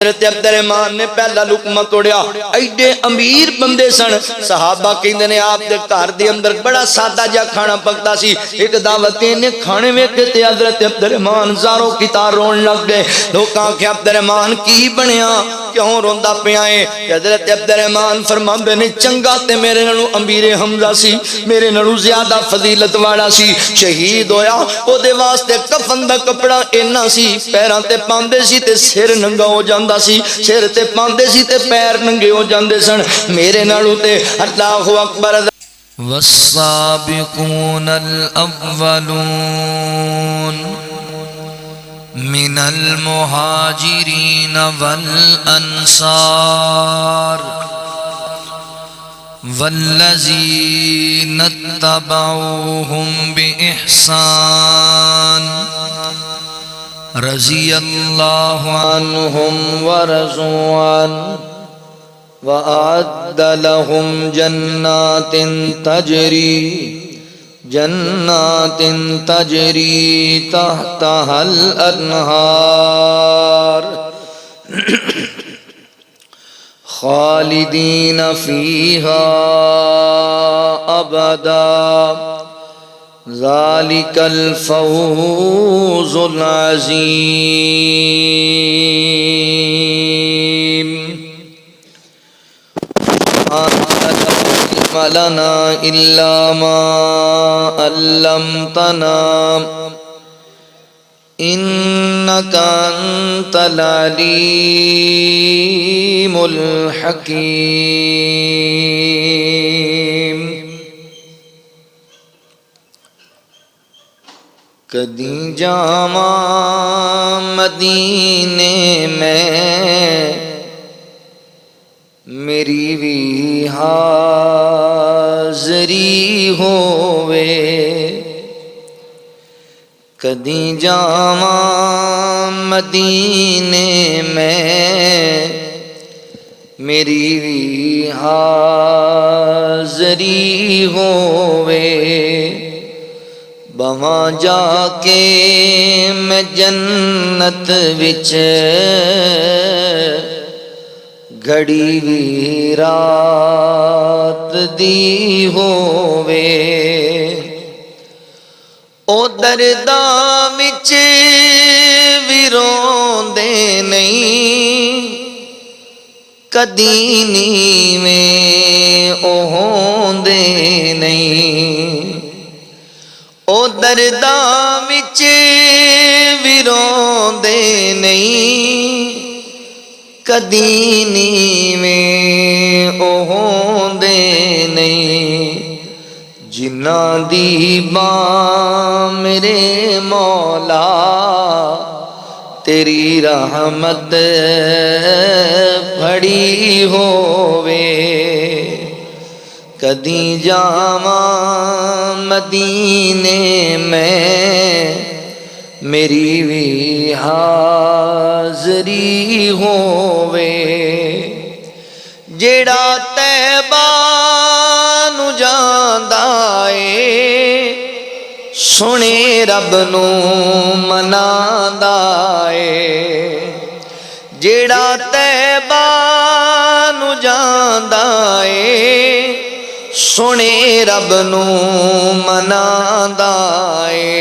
حضرت عبد الرحمن نے پہلا لقمہ توڑیا. ایڈے امیر بندے سن. صحابہ کہندے نے آپ دے گھر دے اندر بڑا سادہ جا کھانا پکتا سی. ایک دعوتیں نے کھانے ویکھ کے حضرت عبد الرحمن زاروں کی تار رون لگ گئے. لوکاں کہ عبد الرحمن کی بنیا, کیوں روندا پیا ہے؟ حضرت عبد الرحمن فرماندے نے چنگا تے میرے نالوں امیر حمزہ سی, میرے نالوں زیادہ فضیلت والا سی. شہید ہویا او دے واسطے کفن دا کپڑا اینا سی, پیراں تے پاندے سی تے سر ننگا ہو جاندا سی, سر تے پاندے سی تے پیر ننگے ہو جاندے سن. میرے نالوں تے اللہ اکبر. والسابقون الأولون من المهاجرين والأنصار والذين اتبعوهم بإحسان رضي الله عنهم ورضوا عنه وأعد لهم جنات تجري تحتها الأنهار خالدين فيها أبدا ذلك الفوز العظيم. لنا إلا ما علمتنا إنك أنت العليم الحكيم. کدی جاواں مدینے میں میری بھی حاضری ہووے, کدی جاواں مدینے میں میری بھی حاضری ہووے. بواں جا کے میں جنت وچ گھڑی وی رات دی ہووے. او درداں وچ وی روندے نہیں, کدی نیویں او ہوندے نہیں. او درداں وچ وی روندے نہیں, کدی نیویں او ہوندے نہیں. جنہاں دی باں میرے مولا تیری رحمت پھڑی ہووے, کدی جاواں مدینے میں میری بھی حاضری ہووے. جیڑا طیبہ نو جاندا اے سونے رب نو مناندا اے. جیڑا طیبہ نو جاندا اے سونے رب نو مناندا اے.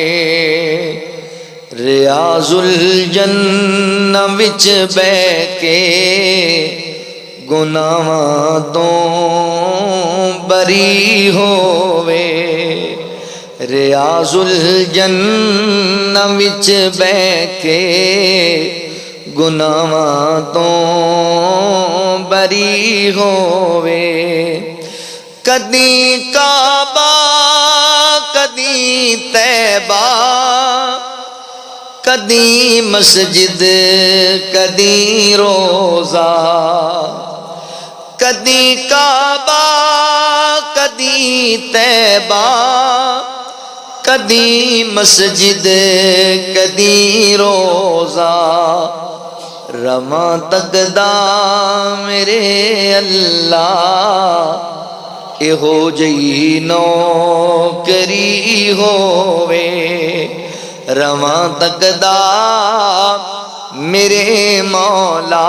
ریاض الجنہ وچ بہ کے گناہاں تو بری ہووے. ریاض الجنہ وچ بہ کے گناہاں تو بری ہووے. کدی کعبہ کدی طیبہ, کدی مسجد کدی روزہ. کدی کعبہ کدی طیبہ, کدی مسجد کدی روزہ. رواں تکدا میرے اللہ اہو جئی نوکری ہووے. رواں تکدا میرے مولا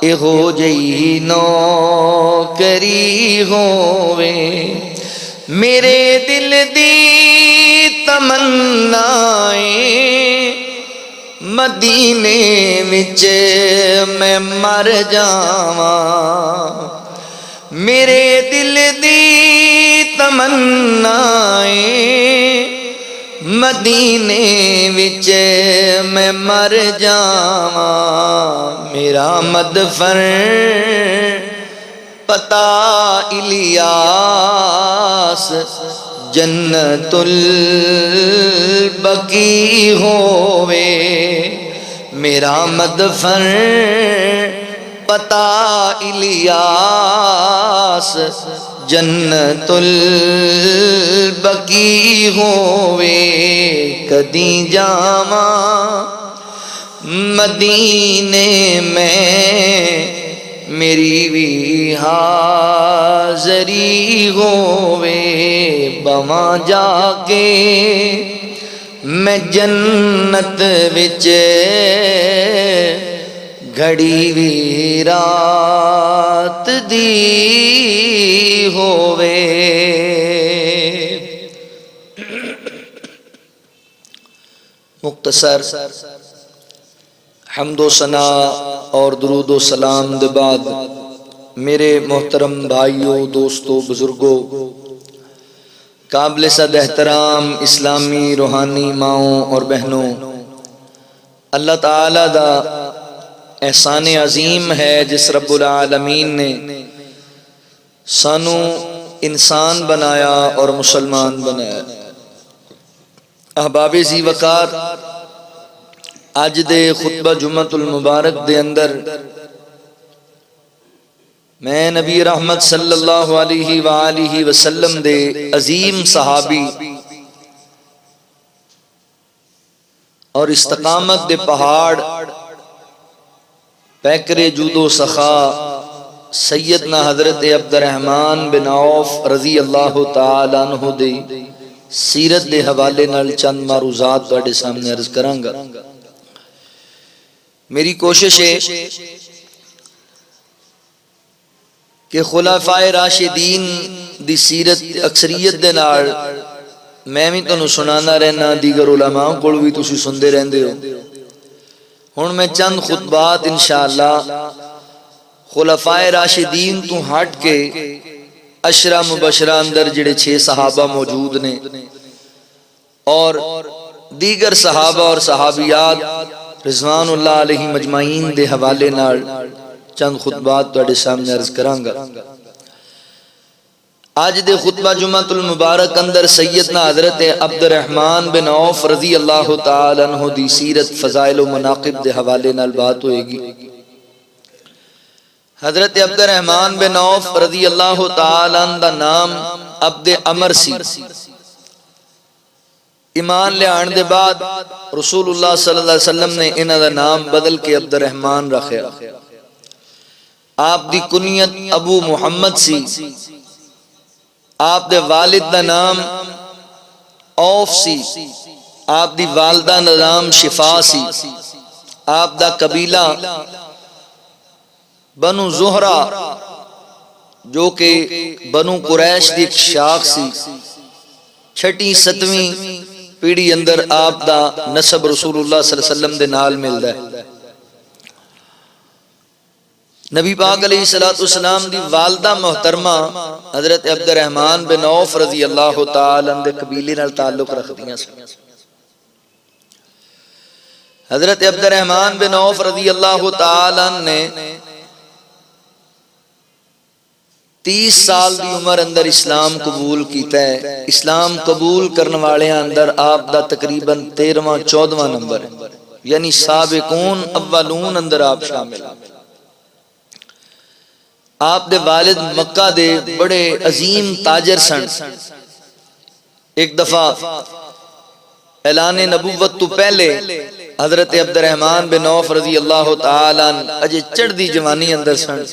ਇਹੋ ਜਿਹੀ ਨੌਕਰੀ ਹੋਵੇ ਮੇਰੇ ਦਿਲ ਦੀ ਤਮੰਨਾਏ ਮਦੀਨੇ ਵਿੱਚ ਮੈਂ ਮਰ ਜਾਵਾਂ ਮੇਰੇ ਦਿਲ ਦੀ ਤਮੰਨਾਏ مدینے وچ میں مر جاواں میرا مدفن پتا الیاس جنت البقی ہووے میرا مدفن پتا الیاس جنت البقی ہووے کدی جاواں مدینے میں میری بھی حاضری ہووے بواں جا کے میں جنت وچ گھڑی بھی رات دی ہووے مختصر حمد و ثنا اور درود و سلام دے بعد میرے محترم بھائیوں دوستوں بزرگوں قابل صد احترام اسلامی روحانی ماؤں اور بہنوں اللہ تعالی دا احسان عظیم ہے جس رب العالمین نے سانو انسان بنایا اور مسلمان بنایا احباب ذی وقار اج دے خطبہ جمعۃ المبارک دے اندر میں نبی رحمت صلی اللہ علیہ وآلہ وسلم دے عظیم صحابی اور استقامت دے پہاڑ پیکر جود و سخا سیدنا حضرت عبد الرحمن بن عوف رضی اللہ تعالی عنہ دے سیرت دے حوالے نال چند معروضات تواڈے سامنے عرض کراں گا میری کوشش ہے کہ خلفائے راشدین دی سیرت اکثریت دے نال میں بھی تانوں سنانا رہنا دیگر علماء کول بھی تسی سندے رہندے ہو ہن میں چند خطبات انشاءاللہ خلفائے راشدین تو ہٹ کے عشرہ مبشرہ اندر جڑے 6 صحابہ موجود نے اور دیگر صحابہ اور صحابیات رضوان اللہ علیہ مجمعین دے حوالے نال چند خطبات تواڈے سامنے عرض کراں گا آج دے خطبہ جمعۃ المبارک اندر سیدنا حضرت عبد الرحمن بن عوف رضی اللہ تعالی عنہ دی سیرت فضائل و مناقب دے حوالے نال بات ہوئے گی حضرت عبد الرحمن بن عوف رضی اللہ تعالی عنہ دا نام عبد عمر سی ایمان لے آن دے بعد رسول اللہ صلی اللہ علیہ وسلم نے انہاں دا نام بدل کے عبد الرحمن رکھیا آپ دی کنیت ابو محمد سی آپ دے والد دا نام عوف سی آپ دی والدہ دا نام شفا سی آپ دا قبیلہ بنو زہرہ جو کہ بنو قریش دی ایک شاخ سی چھٹی 7ویں پیڑھی اندر آپ دا نسب رسول اللہ صلی اللہ علیہ وسلم دے نال ملدا ہے نبی پاک علیہ السلام دی والدہ محترمہ حضرت عبد الرحمن بن عوف رضی اللہ تعالی عنہ دے قبیلے نال تعلق رکھدیاں سن حضرت عبد الرحمن بن عوف رضی اللہ تعالی عنہ نے 30 سال دی عمر اندر اسلام قبول کیتا ہے اسلام قبول کرنے والے اندر آپ دا تقریباً 13واں 14واں نمبر ہے یعنی سابقون اولون اندر آپ شامل ہیں آپ دے والد مکہ دے بڑے عظیم تاجر سن ایک دفعہ اعلان نبوت تو پہلے حضرت عبد الرحمن بن عوف رضی اللہ تعالی عنہ اجے چڑھدی جوانی اندر سن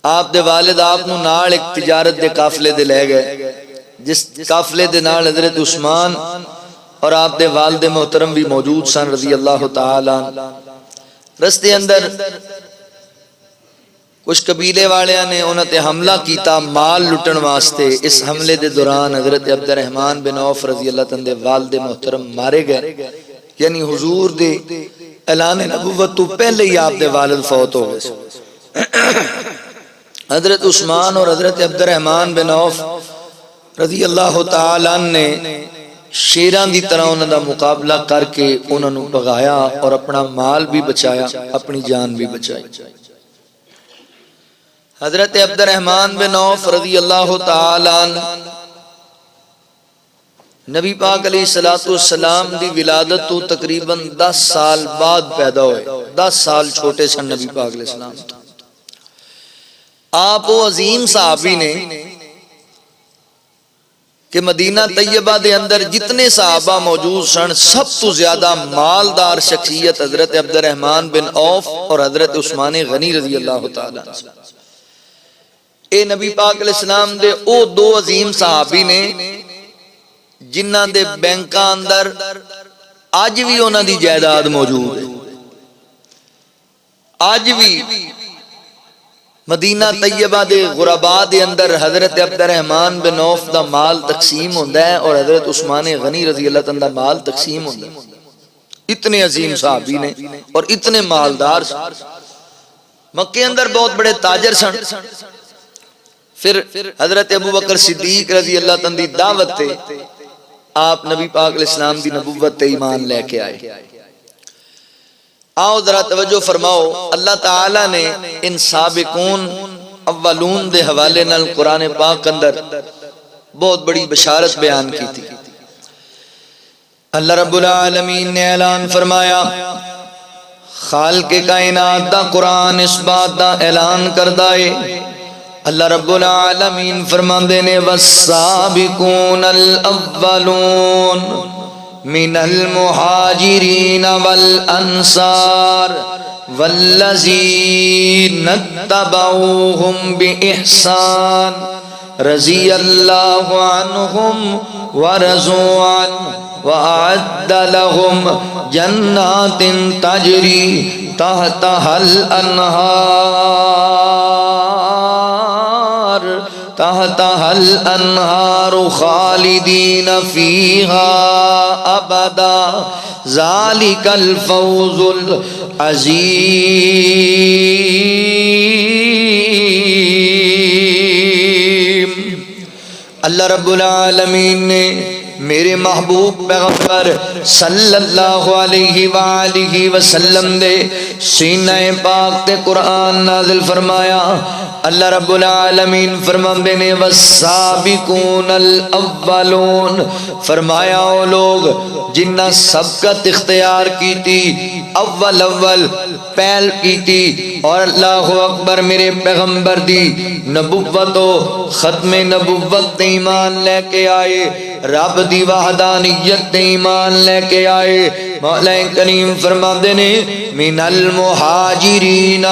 آپ دے والد آپ نو نال ایک تجارت دے قافلے دے لے گئے جس قافلے دے نال حضرت عثمان اور آپ دے والد محترم بھی موجود سن رضی اللہ تعالی عنہ۔ رستے اندر کچھ قبیلے والیاں نے انہاں تے حملہ کیتا مال لٹن واسطے۔ اس حملے دے دوران حضرت عبد الرحمن بن عوف رضی اللہ تعالی عنہ دے والد محترم مارے گئے، یعنی حضور دے اعلان نبوت تو پہلے ہی آپ دے والد فوت ہو گئے۔ حضرت عثمان اور حضرت عبد الرحمن بن عوف رضی اللہ تعالی عنہ نے شیران دی طرح انہوں دا مقابلہ کر کے انہوں نے بغایا اور اپنا مال بھی بچایا، اپنی جان بھی بچائی۔ حضرت عبد الرحمن بن عوف رضی اللہ تعالی عنہ نبی پاک علیہ السلام دی ولادت تو تقریباً 10 سال بعد پیدا ہوئے، 10 سال چھوٹے سن نبی پاک علیہ السلام۔ آپ وہ عظیم صحابی نے کہ مدینہ طیبہ دے اندر جتنے صحابہ موجود سن سب تو زیادہ مالدار شخصیت حضرت عبد الرحمن بن عوف اور حضرت عثمان غنی رضی اللہ تعالی عنہ۔ اے نبی پاک علیہ السلام دے او دو عظیم صحابی نے جنہاں دے بینکاں اندر آج بھی انہاں دی جائیداد موجود ہے۔ آج بھی مدینہ طیبہ دے غرباء دے اندر حضرت عبد الرحمن بن عوف دا مال تقسیم ہوندہ ہے اور حضرت عثمان غنی رضی اللہ عنہ دا مال تقسیم ہوندہ ہے۔ اتنے عظیم صحابی نے اور اتنے مالدار سن۔ مکے اندر بہت بڑے تاجر سن۔ پھر حضرت ابو بکر صدیق رضی اللہ عنہ دی دعوت تے آپ نبی پاک علیہ السلام دی نبوت تے ایمان لے کے آئے۔ آؤ ذرا توجہ فرماؤ، اللہ تعالیٰ نے ان سابقون اولون دے حوالے نال قرآن پاک اندر بہت بڑی بشارت بیان کی تھی۔ اللہ رب العالمین نے اعلان فرمایا، خالق کائنات دا قرآن اس بات دا اعلان کردہ ہے۔ اللہ رب العالمین فرماندے نے والسابقون الاولون من المہاجرین والانصار والذین اتبعوہم بإحسان رضی اللہ عنہم ورضوا عنہ وأعد لهم جنات تجری تحتها الأنهار خالدین فیہا ابدا ذالک الفوز العظیم۔ اللہ رب العالمین نے میرے محبوب پیغمبر صلی اللہ علیہ وآلہ وسلم دے سینہ پاک تے قرآن نازل فرمایا۔ اللہ رب العالمین فرماندے نے والسابقون الاولون، فرمایا وہ لوگ جنہ سبقت اختیار کی تھی، اول پہل کی تھی اور اللہ اکبر میرے پیغمبر دی نبوت و ختم نبوت تے ایمان لے کے آئے، رب دی وحدانیت تے ایمان لے کے آئے۔ مولا کریم فرماندے نے من المہاجرین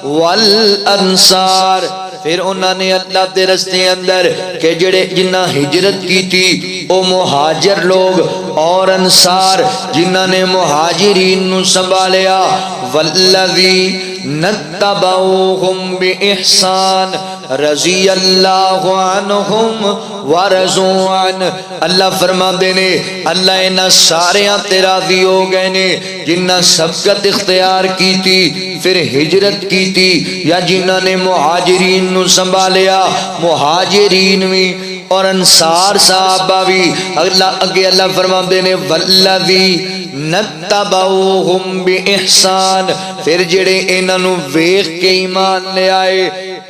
والانصار، پھر انہوں نے اللہ دے رستے اندر کہ جڑے جنہ ہجرت کی تھی او مہاجر لوگ اور انصار جنہ نے مہاجرین نو سنبھالیا، والذین اتبعوہم بإحسان رضی اللہ عنہم ورضوا عنہ۔ اللہ فرما دینے اللہ انہاں ساریاں تے راضی ہو گئے نے جنہ سبقت اختیار کی تھی پھر ہجرت کی تھی یا جنہ نے مہاجرین نو سنبھالیا، مہاجرین بھی اور انصار صحابہ بھی۔ اللہ فرما دینے والذین نتبعوہم بإحسان، پھر جڑے انہاں نو ویکھ کے ایمان لے آئے،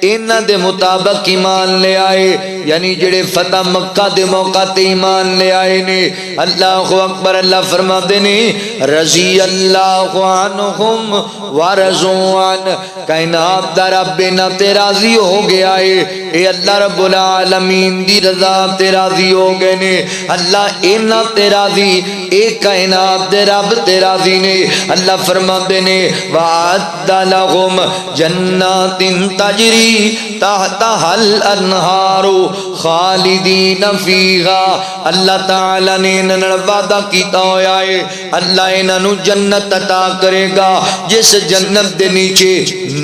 انہاں دے مطابق ایمان لے آئے، یعنی جڑے فتح مکہ دے موقع تے ایمان لے آئے نے۔ اللہ اکبر، اللہ فرما دینے رضی اللہ عنہم ورضوا عنہ، کائنات دا رب انہاں تے راضی ہو گیا ہے، اے اللہ رب العالمین دی رضا تے راضی ہو گئے نے۔ اللہ انہاں تے راضی، اے کائنات دے رب تے راضی نے۔ اللہ فرما دینے وعد لہم جنات تجری تحتها الانہار خالدین فیہا. اللہ تعالی نے انہاں وعدہ کیتا ہویا ہے اللہ انہاں نو جنت عطا کرے گا جس جنت دے نیچے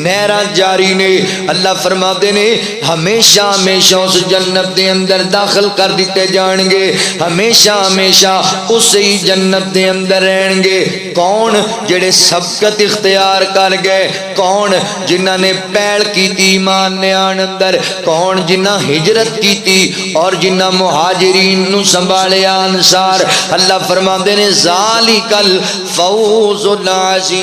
نہراں جاری نے. اللہ فرماتے نے ہمیشہ ہمیشہ اس جنت دے اندر داخل کر دیتے جان گے, ہمیشہ ہمیشہ اسی جنت دے اندر رہن گے. کون؟ جڑے سبقت اختیار کر گئے, کون جنہاں نے پہل کی تھی ایمان نے آن اندر, کون جنہاں ہجرت کی تھی اور جنہاں مہاجرین نو سنبھالیا انصار. اللہ فرماتے نے ذالک الفوز العظیم.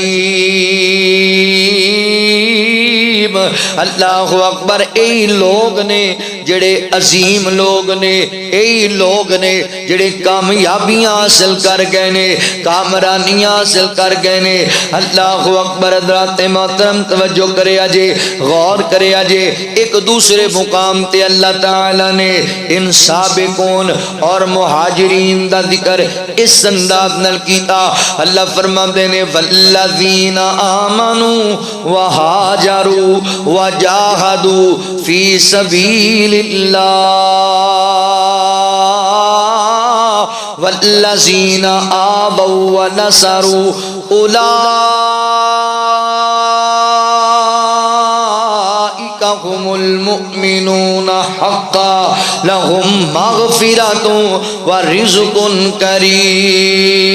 اللہ اکبر. اے لوگ نے جڑے عظیم لوگ نے, اے لوگ نے جڑے کامیابیاں حاصل کر گئے نے, کامرانیاں حاصل کر گئے نے. اللہ اکبر. حضرات محترم توجہ کرے آجے, غور کرے آجے. ایک دوسرے مقام تے اللہ تعالی نے ان سابقون اور مہاجرین دا ذکر اس انداز نال کیتا. اللہ فرماتے نے والذین آمنوا وہاجروا وجاہدوا فی سبیل اللہ والذین آووا ونصروا اولئک هم المؤمنون حقا لهم مغفرۃ ورزق کریم.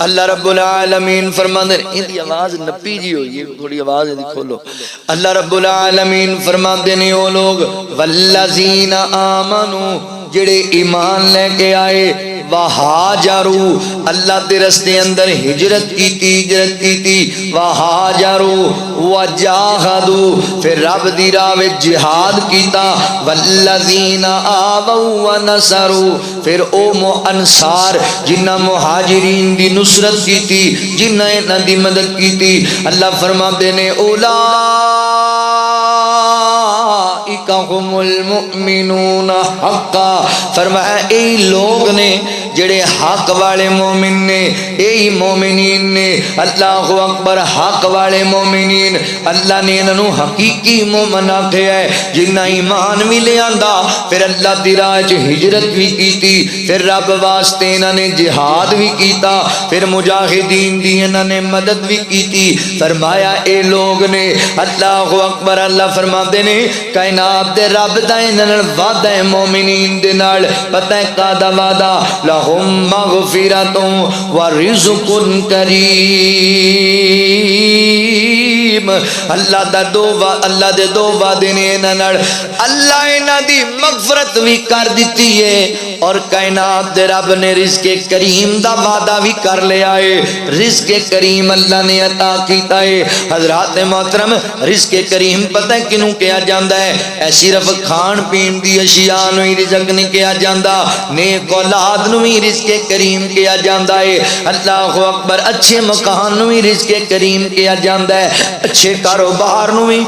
اللہ رب العالمین فرماندے ہیں, ان دی آواز نپی جی ہوئی ہے, تھوڑی آواز ہے کھولو. اللہ رب العالمین فرماندے نے او لوگ والذین آمنوا جڑے ایمان لے کے آئے, وہاجروا اللہ دے رستے اندر ہجرت کی تھی, وہاجروا وجاہدوا پھر رب دی راہ وچ جہاد کیتا, والذین آووا ونصروا پھر او انصار جنہاں مہاجرین دی نصرت کی تھی, جنہاں انہاں دی مدد کی تھی. اللہ فرماتے نے اولئک هم المؤمنون حقا. فرمایا اے لوگ نے جڑے حق والے مومن نے, اے مومنین نے. اللہ اکبر. حق والے مومنین اللہ نے انہوں حقیقی مومن آکھیا ہے جنہاں ایمان بھی لے آندا, پھر اللہ دی راہ وچ ہجرت بھی کیتی, پھر رب واسطے انہاں نے جہاد بھی کیتا, پھر مجاہدین دی انہاں نے مدد بھی کیتی. فرمایا اے لوگ نے. اللہ اکبر. اللہ فرماتے نے کائنات دے رب دا انہاں نال وعدہ ہے مومنین دے نال. پتہ ہے کادا وعدہ؟ لہم مغفرۃ ورزق کریم. اللہ دے دو وعدے نے انہاں نال. اللہ انہاں دی مغفرت بھی کر دیتی ہے اور کائنات دے رب نے رزق کریم دا وعدہ بھی کر لیا ہے. رزق کریم اللہ نے عطا کیتا ہے. حضرات محترم رزق کریم پتہ ہے کنوں کہا جاندا ہے؟ اے صرف کھان پین دی اشیاء نو ہی رزق نہیں کہا جاندا, نیک اولاد نو ہی رزق کریم کہا جاندا ہے. اللہ اکبر. اچھے مکان نو ہی رزق کریم کہا جاندا ہے, اچھے کاروبار نو ہی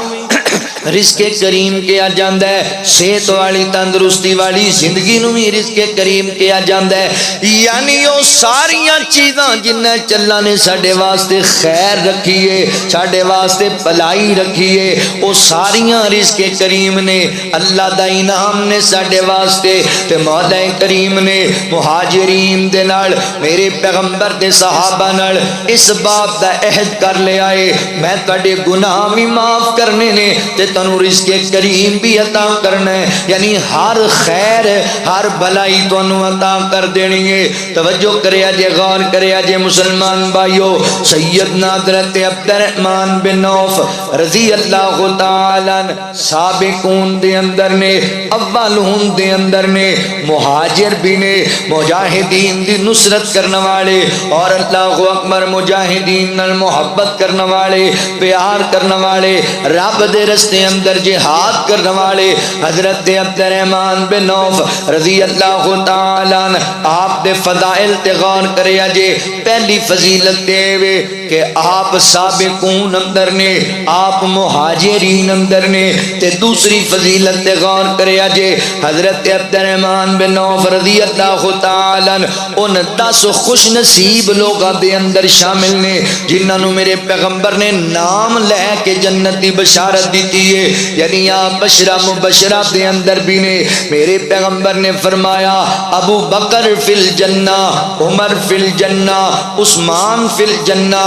رزق کریم کیا جاندا ہے, صحت والی تندرستی والی زندگی نو بھی رزق کریم کیا جاندا ہے. یعنی وہ ساریاں چیزاں جنہیں اللہ نے ساڈے واسطے خیر رکھی ہے, ساڈے واسطے بھلائی رکھی ہے, وہ ساریاں رزق کریم نے. اللہ دا انعام نے ساڈے واسطے. تے مولا کریم نے مہاجرین دے نال, میرے پیغمبر دے صحابہ نال اس باب دا عہد کر لیا ہے, میں تواڈے گناہ بھی معاف کرنے نے تے تنو رزق کریم بھی عطا کرنا ہے. یعنی ہر خیر ہر بھلائی تنو عطا کر دینی ہے. توجہ کرے جے, غور کرے جے مسلمان بھائیو. سیدنا حضرت عبد الرحمن بن عوف رضی اللہ تعالی سابقون دے اندر نے, اولون دے اندر نے, مہاجر بھی نے, مجاہدین دی نصرت کرنے والے اور اللہ اکبر مجاہدین نال محبت کرنے والے, پیار کرنے والے, رب دے رستے اندر جہاد کرنے والے حضرت عبد الرحمن بن عوف رضی اللہ تعالیٰ عنہ آپ دے فضائل تے غور کریا جے پہلی فضیلت دے وے کہ آپ سابقون اندر نے آپ مہاجرین اندر نے تے دوسری فضیلت تے غور کریا جے حضرت عبد الرحمن بن عوف رضی اللہ تعالیٰ عنہ ان 10 خوش نصیب لوگاں دے اندر شامل نے جنہاں نو میرے پیغمبر نے نام لے کے جنت دی بشارت دیتی ہے، یعنی آپ بشرہ مبشرہ دے اندر بھی نے میرے پیغمبر نے فرمایا ابو بکر فی الجنہ، عمر فی الجنہ، عثمان فی الجنہ،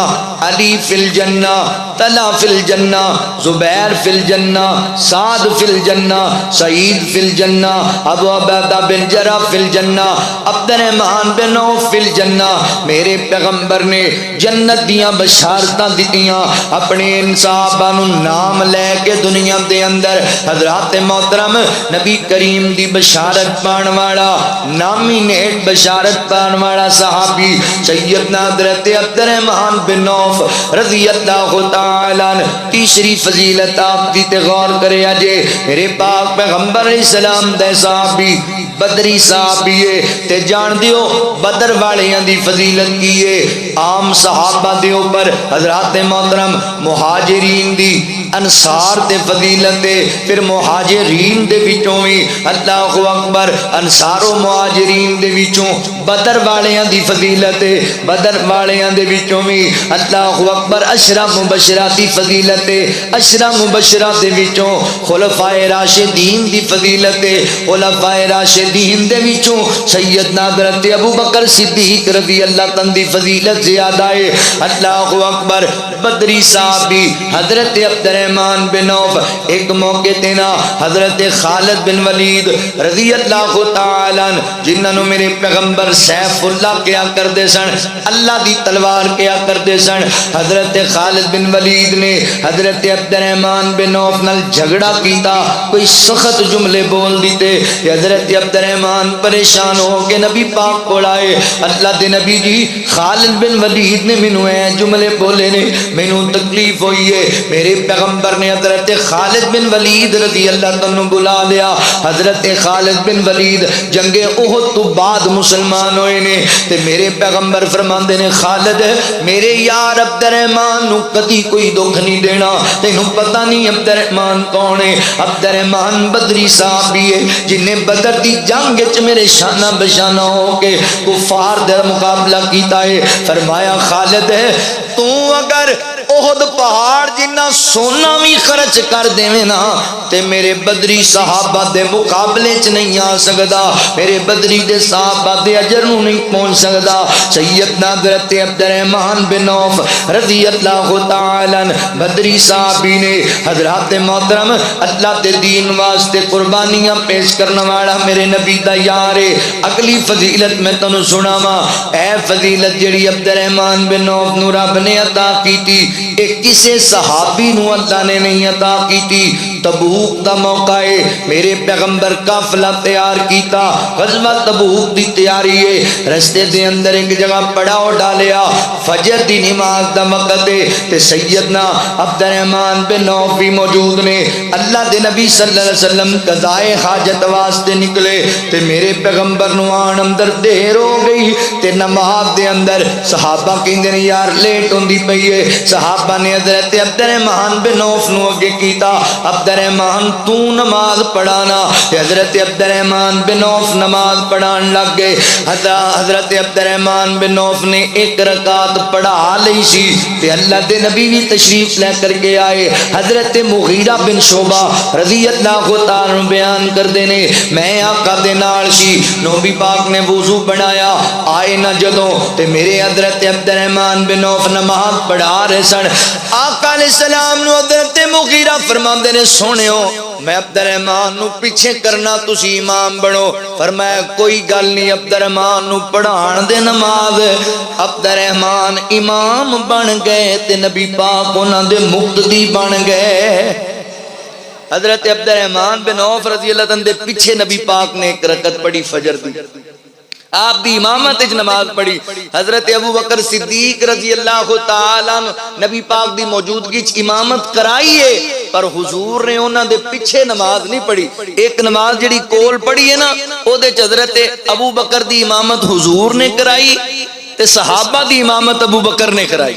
علی فی الجنہ، طلحہ فی الجنہ، زبیر فی الجنہ، سعد فی الجنہ، سعید فی الجنہ، ابو عبیدہ بن جرح فی الجنہ، عبد الرحمن بن عوف فی الجنہ۔ میرے پیغمبر نے جنت دیاں بشارتاں دتیاں اپنے ان صحابہ نو نام لے کے دنیا دے اندر۔ حضرات محترم نبی کریم دی بشارت پان والا نامی نیک بشارت پان والا صحابی سیدنا حضرت عبد الرحمن بن عوف رضی اللہ تعالیٰ عنہ۔ تیسری فضیلت آپ دی تے غور کرے اجے میرے پاک پیغمبر علیہ السلام دے صحابی بدری صحابی تے جان دیو بدر والیاں دی فضیلت کی ہے عام صحابہ دے اوپر حضرات محترم مہاجرین دی انصار دے فضیلت دے پھر مہاجرین دے وچوں بھی اللہ اکبر انصار و مہاجرین دے وچوں بدر والیاں دی فضیلت ہے بدر والیاں دے وچوں بھی اللہ اکبر عشرہ مبشرہ دی فضیلت ہے عشرہ مبشرہ دے وچوں خلفائے راشدین دی فضیلت ہے خلفائے راشدین دے وچوں سیدنا حضرت ابو بکر صدیق رضی اللہ تعالی دی فضیلت زیادہ ہے اللہ اکبر بدری صحابی حضرت عبد الرحمن بن عوف ایک موقع تینا حضرت خالد بن ولید رضی اللہ تعالیٰ عنہ جنہاں نو میرے پیغمبر سیف اللہ کیا کردے سن اللہ دی تلوار کیا کردے سن حضرت خالد بن ولید نے حضرت عبد الرحمن بن عوف نال جھگڑا کیتا کوئی سخت جملے بول دیتے کہ حضرت عبد الرحمن پریشان ہو کے نبی پاک کو لائے اللہ دے نبی جی خالد بن ولید نے مینوں اے جملے بولے نے مینوں تکلیف ہوئی ہے میرے پیغمبر نے حضرت خالد بن ولید رضی اللہ عنہ بلا لیا حضرت خالد بن ولید جنگ احد تو بعد مسلمان ہوئے نے تے میرے پیغمبر فرماندے نے خالد میرے یار عبد الرحمن نو کدی کوئی دکھ نہیں دینا تینوں پتہ نہیں عبد الرحمن کون ہے عبد الرحمن بدری صحابی ہے جن نے بدر دی جنگ وچ میرے شانہ بشانہ ہو کے کفار دا مقابلہ کیتا ہے فرمایا خالد تو اگر احد پہاڑ جنہ سونا بھی خرچ کر دیویں نا تے میرے بدری صحابہ دے مقابلے چ نہیں آ سکدا میرے بدری دے صحابہ دے اجر نو نہیں پہنچ سکدا سیدنا حضرت عبد الرحمن بن عوف رضی اللہ تعالیٰ عنہ بدری صحابی نے حضرات محترم اللہ دے دین واسطے قربانیاں پیش کرنے والا میرے نبی دا یار ہے اگلی فضیلت میں تانوں سناواں اے فضیلت جڑی عبد الرحمن بن عوف نو رب نے عطا کیتی ایک کسے صحابی نو اللہ نے نہیں عطا کیتی تبوک دا موقع ہے میرے پیغمبر قافلہ تیار کیتا غزوہ تبوک دی تیاری ہے رستے دے اندر ایک جگہ پڑاؤ ڈالیا فجر دی نماز دا وقت ہے تے سیدنا عبد الرحمن بن عوف بھی موجود نے اللہ دے نبی صلی اللہ علیہ وسلم قضائے حاجت واسطے نکلے تے میرے پیغمبر نو آن اندر دیر ہو گئی تے نماز دے اندر صحابہ کہندے نے یار لیٹ ہوندی پئی ہے صحابہ نے حضرت عبد الرحمن بن عوف نو اگے کیتا عبد الرحمن تو نماز پڑھانا حضرت عبد الرحمن بن عوف نماز پڑھان لگ گئے حضرت عبد الرحمن بن عوف نے ایک رکعت پڑھا لی سی تے اللہ دے نبی بھی تشریف لے کر کے آئے حضرت مغیرہ بن شعبہ رضی اللہ تعالیٰ بیان کر دینے میں آقا دے نال سی نبی پاک نے وضو بنایا آئے نہ جدوں تے میرے حضرت عبد الرحمن بن عوف نماز پڑھا رہے سن آقا علیہ السلام نو حضرت مغیرہ فرماندے نے سونیو میں عبد الرحمن نو پیچھے کرنا تسی امام بنو فرمایا کوئی گل نہیں عبد الرحمن نو پڑھان دے نماز عبد الرحمن امام بن گئے تے نبی پاک انہاں دے مقتدی بن گئے حضرت عبد الرحمن بن عوف رضی اللہ عنہ دے پیچھے نبی پاک نے ایک رکعت پڑھی فجر دی آپ دی امامت وچ نماز پڑھی. حضرت ابو بکر صدیق رضی اللہ تعالی عنہ نبی پاک دی موجودگی وچ امامت کرائی ہے پر حضور نے انہاں دے پیچھے نماز نہیں پڑھی. ایک نماز جڑی کول پڑھی ہے نا او دے وچ حضرت ابو بکر دی امامت حضور نے کرائی تے صحابہ دی امامت ابو بکر نے کرائی.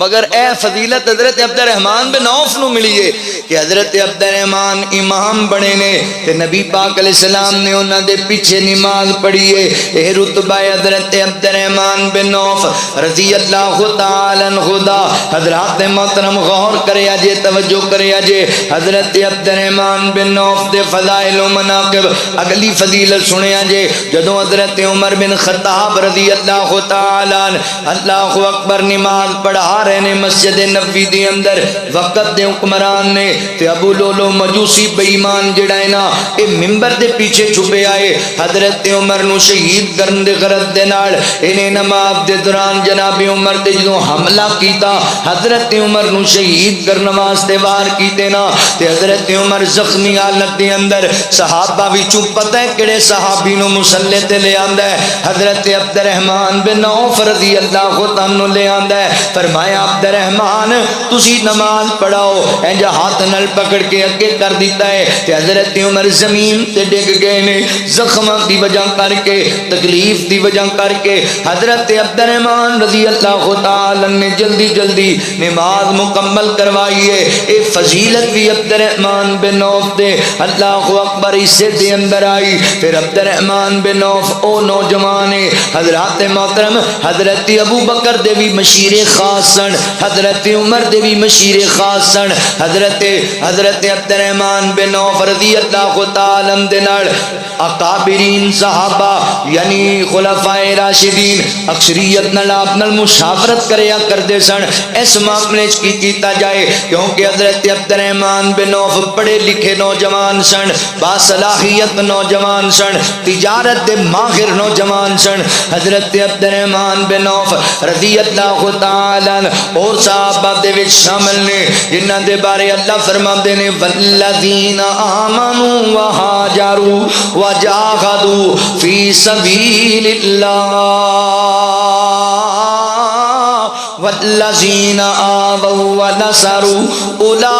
مگر اے فضیلت حضرت عبد الرحمن بن عوف نو ملی ہے کہ حضرت عبد الرحمن امام بنے نے تے نبی پاک علیہ السلام نے انہاں دے پیچھے نماز پڑھی ہے. اے رتبہ حضرت عبد الرحمن بن عوف رضی اللہ تعالی عنہ دا. حضرات محترم غور کریا جے, توجہ کریا جے. حضرت عبد الرحمن بن عوف دے فضائل و مناقب اگلی فضیلت سنیا جے. جدوں حضرت عمر بن خطاب رضی اللہ تعالی عنہ اللہ اکبر نماز پڑھا رہے نے مسجد نبوی دے اندر, وقت دے حکمران نے تے ابو لولو مجوسی بے ایمان جڑا ہے نا اے منبر دے پیچھے چھپے آئے. حضرت عمر نو شہید کرن دے غرض دے نال انہیں نماز دے دوران جناب عمر تے جدوں حملہ کیتا حضرت عمر نو شہید کرن واسطے وار کیتے نا تے حضرت عمر زخمی حالت دے اندر صحابہ وچوں پتہ ہے کڑے صحابی نو مصلی تے لے آندا ہے. حضرت عبد الرحمن بن عوف رضی اللہ عنہ لے آندا ہے. فرمایا عبد الرحمن تسی نماز پڑھاؤ. انجا ہاتھ نال پکڑ کے اگے کر دیتا ہے تے حضرت عمر زمین تے ڈگ گئے نے زخماں دی وجہ کر کے, تکلیف دی وجہ کر کے. حضرت عبد الرحمن رضی اللہ تعالی نے جلدی جلدی نماز مکمل کروائی ہے. اے فضیلت بھی عبد الرحمن بن عوف دے اللہ اکبر حصے دے اندر آئی. پھر عبد الرحمن بن عوف او نوجوان ہے حضرات محترم حضرت ابو بکر دے بھی مشیر خاص سن, حضرت عمر دے بھی مشیر خاص سن. حضرت عبد الرحمن بن عوف رضی اللہ تعالی عنہ دے نال اکابرین صحابہ یعنی خلفائے راشدین اکثریت نال آپ نال مشاورت کریا کردے سن اس معاملے وچ کی کیتا جائے, کیونکہ حضرت عبد الرحمن بن عوف پڑھے لکھے نوجوان سن, باصلاحیت نوجوان سن, تجارت دے ماہر نوجوان سن. حضرت عبد الرحمن بن عوف رضی اللہ تعالی عنہ اور صحابہ دے وچ شامل نے جنہاں دے بارے اللہ فرماندے نے والذین آمنوا وہاجروا وجاہدوا فی سبیل اللہ والذین آووا ونصروا اولئک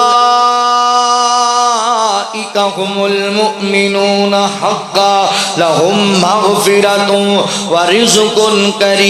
هم المؤمنون حقا لهم مغفرۃ ورزق کریم.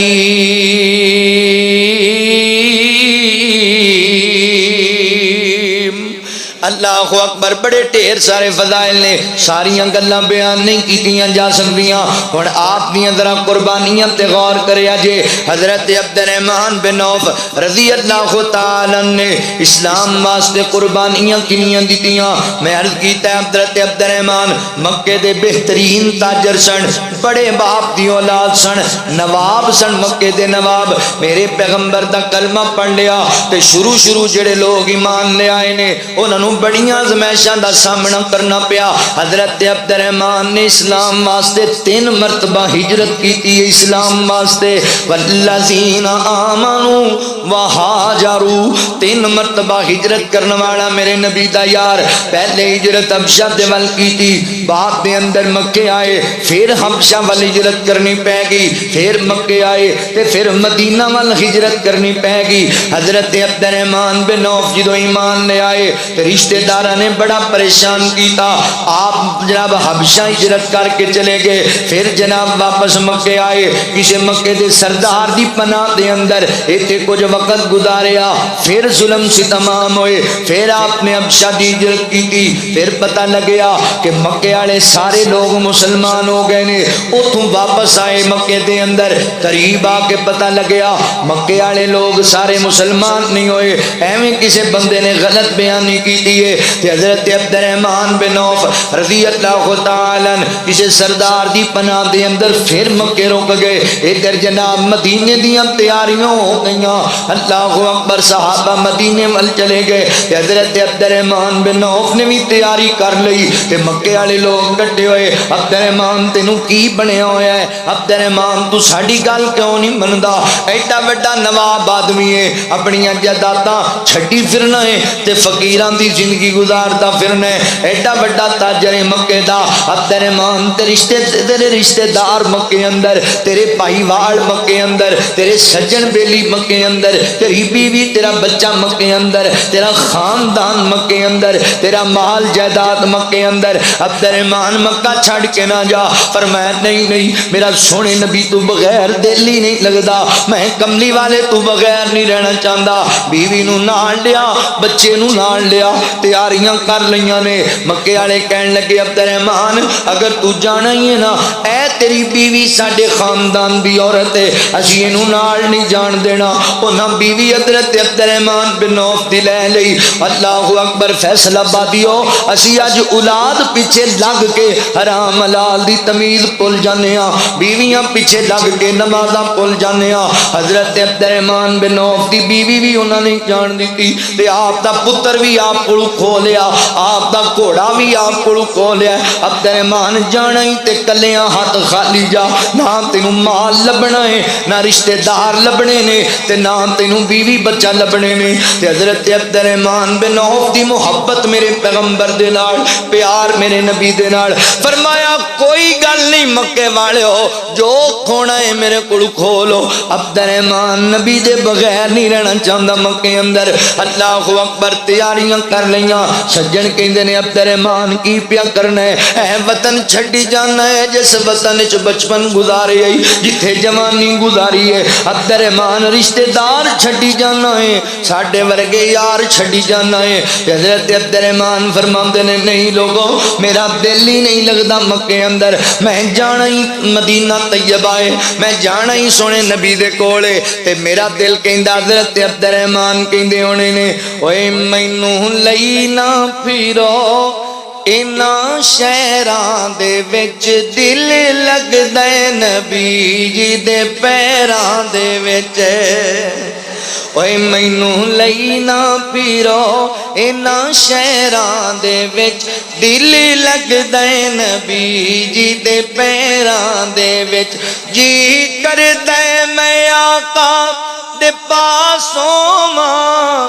اللہ اکبر. بڑے ڈھیر سارے فضائل نے, ساریاں گلاں بیان نہیں کیتیاں جا سکدیاں. ہن آپ دیاں ذرا قربانیاں تے غور کریا جے. حضرت عبد الرحمن بن عوف رضی اللہ تعالی عنہ نے اسلام واسطے قربانیاں کنیاں دتیاں. میں عرض کیتا ہے حضرت عبد الرحمن مکے دے بہترین تاجر سن, بڑے باپ دی اولاد سن, نواب سن, مکے دے نواب. میرے پیغمبر دا کلمہ پڑھ لیا تے شروع جڑے لوگ ایمان لے آئے نے انہاں نوں بڑیاں آزمائشاں دا سامنا کرنا پیا. حضرت عبد الرحمن نے اسلام واسطے 3 مرتبہ ہجرت کیتی ہے. اسلام واسطے والذین آمنوا وہاجروا 3 مرتبہ ہجرت کرنے والا میرے نبی دا یار. پہلے ہجرت حبشہ دے ول کیتی, بعد دے اندر مکے آئے, پھر حبشہ ول ہجرت کرنی پے گی, پھر مکے آئے تے پھر مدینہ ول ہجرت کرنی پے گی. حضرت عبد الرحمن بن عوف جدوں ایمان لے آئے رشتہ داراں نے بڑا پریشان کیتا. آپ جناب حبشہ ہجرت کر کے چلے گئے, پھر جناب واپس مکے آئے, کسی مکے دے سردار دی پناہ دے اندر ایتھے کچھ وقت گزاریا, پھر ظلم سے تمام ہوئے, پھر آپ نے حبشہ دی ہجرت کی تھی. پھر پتہ لگیا کہ مکے والے سارے لوگ مسلمان ہو گئے نے. اتوں واپس آئے مکے دے اندر, قریب آ کے پتہ لگیا مکے والے لوگ سارے مسلمان نہیں ہوئے. ایویں کسی بندے نے غلط بیانی کی دیئے کہ حضرت عبد الرحمن بن عوف رضی اللہ تعالی عنہ کسی سردار دی پناہ دے اندر پھر مکے رک گئے. ادھر جناب مدینے دیاں تیاریاں ہو گئیاں. اللہ اکبر. صحابہ مدینے ول چلے گئے. حضرت عبد الرحمن بن عوف نے بھی تیاری کر لئی تے مکے والے لوگ کٹے ہوئے. عبد الرحمن تینوں کی بنیا ہویا ہے؟ عبد الرحمن تو ساڈی گل کیوں نہیں مندا؟ ایڈا بڑا نواب آدمی ہے, اپنی جائیداداں چھڈی پھرنا ہے تے فقیراں دی زندگی گزارتا پھرنا ہے، ایڈا بڑا تاجر مکے دا، عبد الرحمن تیرے رشتے دار مکے اندر، تیرے بھائی وال مکے اندر، تیرے سجن بیلی مکے اندر، تیری بیوی تیرا بچہ مکے اندر، تیرا خاندان مکے اندر، تیرا مال جائیداد مکے اندر، عبد الرحمن مکہ چھڑ کے نہ جا۔ فرمایا نہیں نہیں، میرا سونے نبی تو بغیر دل ہی نہیں لگدا، میں کملی والے تو بغیر نہیں رہنا چاہتا۔ بیوی نو نال لیا، بچے نو نال لیا، تیاریاں کر لیاں نے۔ مکے والے کہن لگے عبد الرحمن اگر تو جانا ہی ہے نا، اے تیری بیوی ساڈے خاندان دی عورت ہے، اسی اینو نال نہیں جان دینا۔ انہاں بیوی حضرت عبد الرحمن بن عوف دی لے لئی۔ اللہ اکبر، فیصلہ بادیو اسی اج اولاد پیچھے لگ کے حرام حلال دی تمیز بھول جانے ہاں، بیویاں پیچھے لگ کے نمازاں بھول جانے ہاں۔ حضرت عبد الرحمن بن عوف دی بیوی بھی انہاں نے جان دیتی تے آپ دا پتر بھی آپ کو کھو لیا، آپ دا گھوڑا بھی آپ کو کھو لیا۔ عبد الرحمن جانا ہی تے کلیاں ہاتھ خالی جا، نہ تینوں مال لبنا ہے، نہ رشتہ دار لبنے نے، تے نہ تینوں بیوی بچہ لبنے نے۔ تے حضرت عبد الرحمن بن عوف دی محبت میرے پیغمبر دے نال، پیار میرے نبی دے نال، فرمایا کوئی گل نہیں مکے والے ہو، جو کھونا ہے میرے کو کھو لو۔ عبد الرحمن نبی دے بغیر نہیں رہنا چاہتا مکے اندر۔ اللہ اکبر، تیاریاں کر لیاں۔ سجن کہندے نے عبد الرحمن کی پیا کرنا ہے؟ اے وطن چھڈی جانا ہے جس وطن وچ بچپن گزارے آئی، جتھے جوانی گزاری ہے۔ عبد الرحمن رشتہ دار چھڈی جانا ہے، ساڈے ورگے یار چھڈی جانا ہے۔ حضرت عبد الرحمن فرماندے نے نہیں لوگو، میرا دل ہی نہیں لگدا مکے اندر، میں جانا ہی مدینہ طیبہ ہے، میں جانا ہی سونے نبی دے کولے، تے میرا دل کہندا۔ حضرت عبد الرحمن کہندے ہونے نے اوئے مینوں لئی نہ پھرو انہاں شہراں دے وچ، دل لگدا ہے نبی جی دے پیراں دے وچ۔ اوئے مینوں لئی نہ پھرو انہاں شہراں دے وچ، دل لگدا ہے نبی جی دے پیراں دے وچ۔ جی کردا ہے میں آقا دے پاس ہوواں،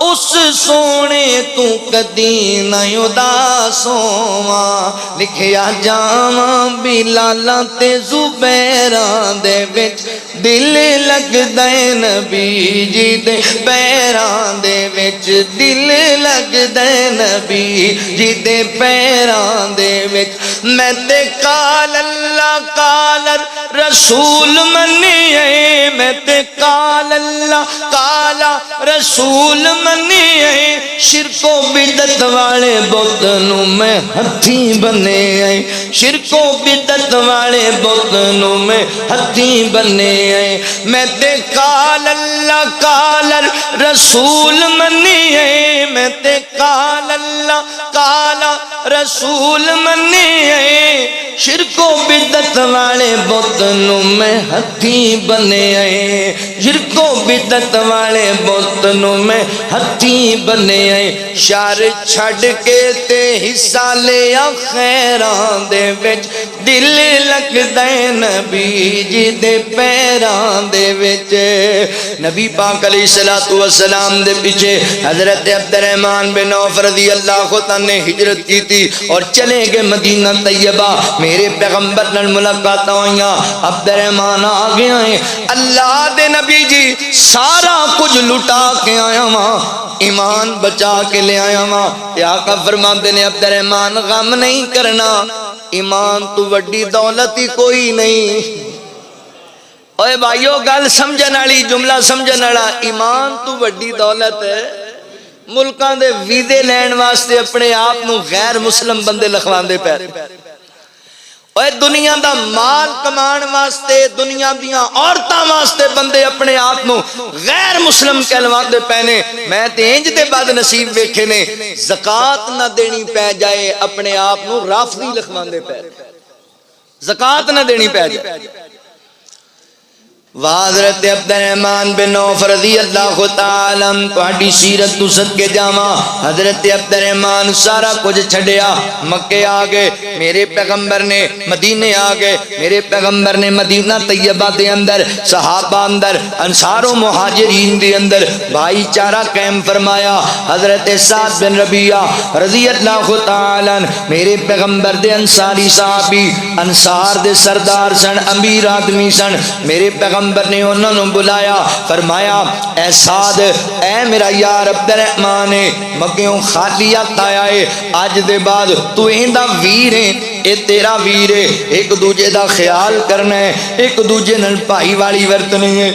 اس سونے تو کدی نہ اداس ہوواں۔ لکھیا جاواں بلالاں تے زبیراں دے وچ، دل لگدا ہے نبی جی دے پیراں دے وچ، دل لگدا ہے نبی جی دے پیراں دے وچ۔ میں تے قال اللہ قال رسول منی ہے، میں تے قال اللہ قال رسول منی ہے، شرک و بدعت والے بت نو میں ہتھی بنے ہیں، شرک و بدعت والے بت نو میں ہتھی بنے ہیں۔ میں تے قال اللہ قال رسول منی ہے، میں تے قال اللہ قال رسول منی ہے، شرک و بدعت والے بت نو میں ہتھی بنے ہیں، شرک و بدعت والے بت نو میں ہتھی بنے ہیں۔ شر چھڈ کے تے حصہ لیا خیراں دے وچ، دل لگدا ہے نبی جی دے پیراں دے وچ۔ نبی پاک علیہ الصلوۃ والسلام دے پیچھے حضرت عبد الرحمن بن عوف رضی اللہ عنہ نے ہجرت کی تھی اور چلے گئے مدینہ طیبہ۔ میرے پیغمبر نال ملاقات ہوئیاں، عبد الرحمن آ گیا ہے، اللہ دے نبی جی سارا کچھ لٹا کے آیا ہاں، ایمان بچا کے لے آیا ہاں۔ تے آقا فرماتے نے عبد الرحمن غم نہیں کرنا، ایمان تو وڈی دولت ہی کوئی نہیں۔ اوے بھائیو گل سمجھن والی، جملہ سمجھن والا، ایمان تو وڈی دولت ہے۔ ملکاں دے ویزے لین واسطے اپنے آپ نو غیر مسلم بندے لکھواندے پے، اوے دنیا دا مال کمان واسطے، دنیا دیاں عورتاں واسطے بندے اپنے آپ نو غیر مسلم کہلواندے پے نے۔ میں تے انج دے بد نصیب ویکھے نے، زکات نہ دینی پے جائے اپنے آپ نو رافضی لکھواندے پے، زکات نہ دینی پے جائے۔ حضرت عبد الرحمن بن عوف رضی اللہ تعالی عنہ تہاڈی سیرت تو صدقے جاواں حضرت عبد الرحمن سارا کچھ چھڈیا مکے آ گئے میرے پیغمبر نے مدینے آ گئے میرے پیغمبر نے مدینہ طیبہ دے اندر صحابہ اندر انصار و مہاجرین دے اندر بھائی چارہ قائم فرمایا حضرت سعد بن ربیعہ رضی اللہ تعالی عنہ میرے پیغمبر دے انصاری صحابی انصار دے سردار سن امیر آدمی سن میرے پیغمبر نے انہوں نے بلایا فرمایا اے سعد اے میرا یار عبد الرحمن مکیوں خالیت آیا ہے آج دے بعد تو ایندا ویر ہے اے تیرا ویر ہے ایک دوجے دا خیال کرنا ہے ایک دوجے نال بھائی والی ورتنی ہے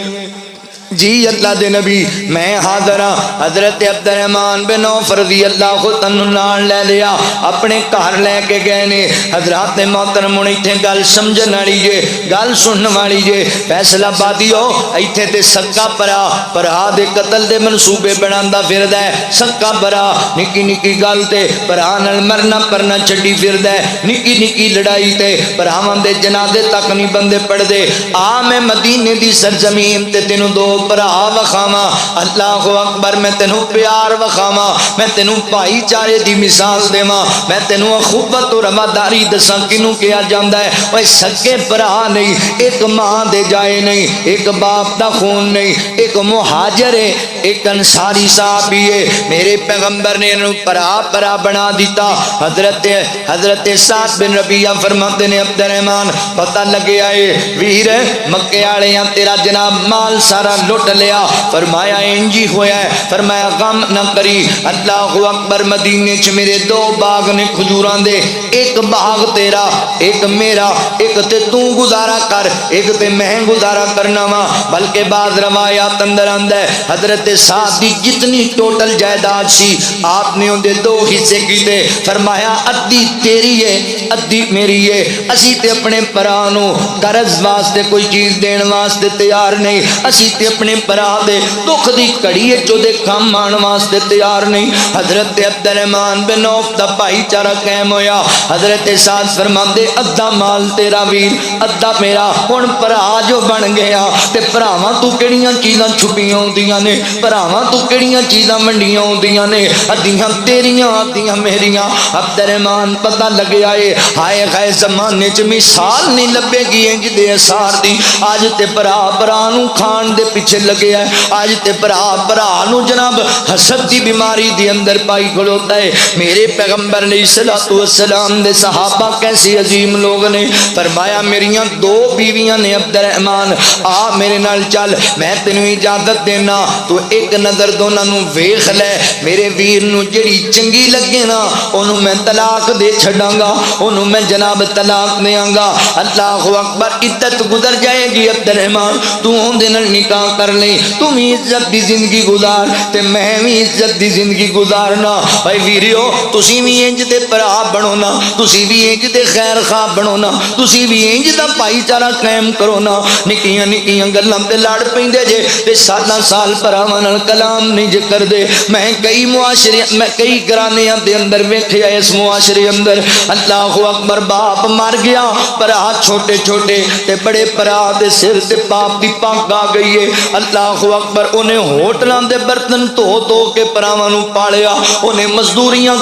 جی اللہ دے نبی میں حاضر ہاں حضرت عبد الرحمن بن عوف رضی اللہ عنہ لے لیا اپنے گھر لے کے گئے نے حضرات محترم ہن ایتھے گل سمجھن والی جے گل سنن والی جے فیصلہ بادیو ایتھے تے سکا پرا دے قتل دے منصوبے بناندا پھردا ہے سکا برا نکی نکی گل تے پرا نال مرنا پرنا چھڈی پھردا ہے نکی نکی لڑائی تے پراواں دے جنازے تک نہیں بندے پڑھدے آ میں مدینے دی سرزمین تے تینوں دو برا وخاما اللہ اکبر میں تینوں پیار وخاما میں تینوں بھائی چارے دی مثال دیواں میں تینوں اخوت و رواداری دساں کینوں کیا جاندا ہے اوے سکے بھرا نہیں ایک ماں دے جائے نہیں ایک باپ دا خون نہیں ایک مہاجر ہے ایک انصاری صحابی ہے میرے پیغمبر نے انہوں بھرا بنا دیتا حضرت سعد بن ربیعہ فرماتے نے عبد الرحمن پتہ لگیا ہے ویر مکے والےاں تیرا جناب مال سارا لٹ لیا فرمایا انجی ہویا ہے فرمایا غم نہ کری اللہ اکبر مدینے چ میرے دو باغ نے کھجوراں دے ایک باغ تیرا ایک میرا ایک تے تو گزارا کر ایک تے میں گزارا کرنا وا بلکہ بعض روایات اندر آندا ہے حضرت سعد دی جتنی ٹوٹل جائیداد سی آپ نے ان دے دو حصے کیتے فرمایا ادھی تیری ہے ادھی میری ہے اسی تے اپنے پراں نو قرض واسطے کوئی چیز دین واسطے تیار نہیں اسی تے اپنے برا دے دکھ دی کڑی جو دے کام آن واسطے تیار نہیں حضرت عبد الرحمن بن عوف دا بھائی چارہ قائم ہویا حضرت سعد فرماندے ادھا مال تیرا ویر ادھا میرا ہن بھرا جو بن گیا تے بھراواں تو کیڑیاں چیزاں چھپیاں ہوندیاں نے بھراواں تو کیڑیاں چیزاں منڈیاں ہوندیاں نے ادھیاں تیریاں ادھیاں میریاں عبد الرحمن پتہ لگیا اے ہائے ہائے زمانے چ مثال نہیں لبے گی انج دے اثار دی اج تے بھرا نو کھان دے پیچھے لگے ہے آج تے برا نو جناب حسد دی بیماری دی اندر پائی کھلوتا ہے میرے پیغمبر علیہ الصلوۃ والسلام دے صحابہ کیسے عظیم لوگ نے فرمایا میریاں دو بیویاں نے عبد الرحمن آ میرے نال چل میں تینوں اجازت دینا تو ایک نظر دونوں نو ویکھ لے میرے ویر نو جڑی چنگی لگے نا اونوں میں طلاق دے چھڈاں گا اونوں میں جناب طلاق دیاں گا اللہ اکبر عدت گزر جائے گی عبد الرحمن تو دے نال نکاح کر لیں تم عزت دی زندگی گزار تے میں بھی عزت دی زندگی گزارنا بھائی ویریو تسی بھی انج دے بھرا بنو نا تسی بھی انج دے خیر خواہ بنو نا تسی بھی انج دا بھائی چارہ قائم کرو نا نکیاں نکیاں گلاں تے لڑ پیندے جے تے سالاں سال بھراواں نال کلام نہیں جے کردے میں کئی معاشرے میں کئی گھرانیاں دے اندر ویکھیا اس معاشرے اندر اللہ اکبر باپ مر گیا بھرا چھوٹے چھوٹے تے بڑے بھرا دے سر تے باپ دی پاک آ گئی ہے اللہ اکبر انہیں ہوٹلاں دے برتن دھو کے پراواں نو پالیا انہیں مزدوریاں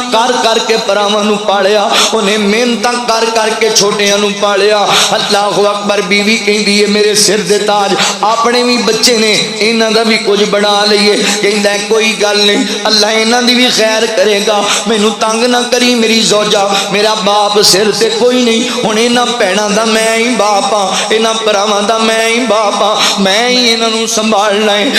کر کے پراواں نو پالیا انہیں محنتاں کر کے چھوٹیاں نو پالیا اللہ اکبر بیوی کہندی ہے میرے سر دے تاج اپنے بھی بچے نے انہاں دا بھی کچھ بنا لئیے کہندا ہے کوئی گل نہیں اللہ انہاں دی بھی خیر کرے گا مینوں تنگ نہ کری میری زوجہ میرا باپ سر تے کوئی نہیں ہن انہاں بھیناں دا میں ہی باپ ہاں انہاں پراواں دا میں ہی باپ ہاں میں ہی انہاں نو سنبھالنا ہے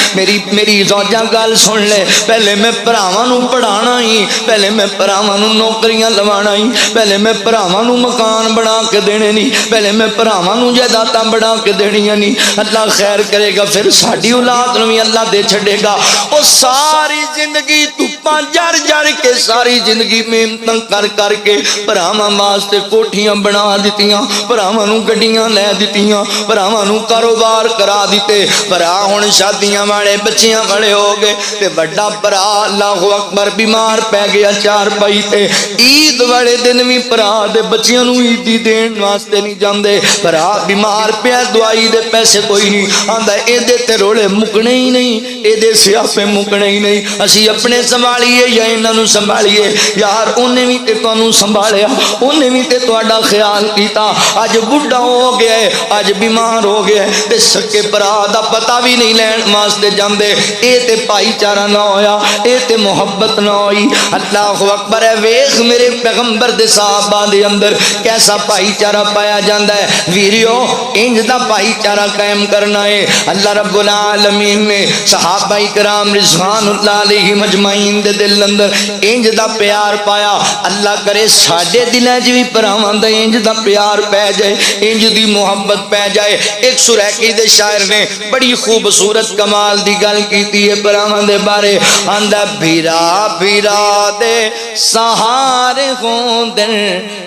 میری زوجہ گل سن لے پہلے میں بھراواں نو پڑھانا ہی پہلے میں بھراواں نو نوکریاں لوانا ہی پہلے میں بھراواں نو مکان بنا کے دینے نہیں پہلے میں بھراواں نو جائیداداں بنا کے دینیاں نہیں اللہ خیر کرے گا پھر ساڈی اولاد نو بھی اللہ دے چھڈے گا وہ ساری زندگی دھپاں جڑ جڑ کے ساری زندگی محنت کر کر کے بھراواں واسطے کوٹھیاں بنا دتیاں بھراواں نوں گڈیاں لے دتیاں بھراواں نوں کاروبار کرا دیتے بھرا ہن شادیاں والے بچیاں والے ہو گئے تے بڑا بھرا اللہ اکبر بیمار پی گیا چار پائی تے عید والے دن بھی بھرا دے بچیاں نوں عیدی دین واسطے نہیں جاندے بھرا بیمار پیا دوائی دے پیسے کوئی نہیں آندا اے دے تے رولے مکنے ہی نہیں اے دے سیاپے مکنے ہی نہیں اسی اپنے سنبھالیے یا انہاں نوں سنبھالیے یار اونے وی تے تانوں سنبھالیا اونے وی تے تہاڈا خیال کیتا اج بڈھا ہو گیا ہے اج بیمار ہو گیا ہے تے سکے بھرا دا پتہ بھی نہیں لین واسطے جاندے اے تے بھائی چارہ نہ ہویا اے تے محبت نہ ہوئی اللہ اکبر ہے ویکھ میرے پیغمبر دے صحابہ دے اندر کیسا بھائی چارہ پایا جاندا ہے ویریو انج دا بھائی چارہ قائم کرنا ہے اللہ رب العالمین نے صحابہ کرام رضوان اللہ علیہم اجمعین دے دل اندر انج دا پیار پایا اللہ کرے ساڈے دلاں وچ وی بھراواں دا انج دا پیار پے جائے انج دی محبت پے جائے ایک سریکی دے شاعر نے بڑی خوبصورت کمال دی گل کیتی ہے بھراواں دے بارے آندا بھیرا بھیرا دے سہارے ہوندن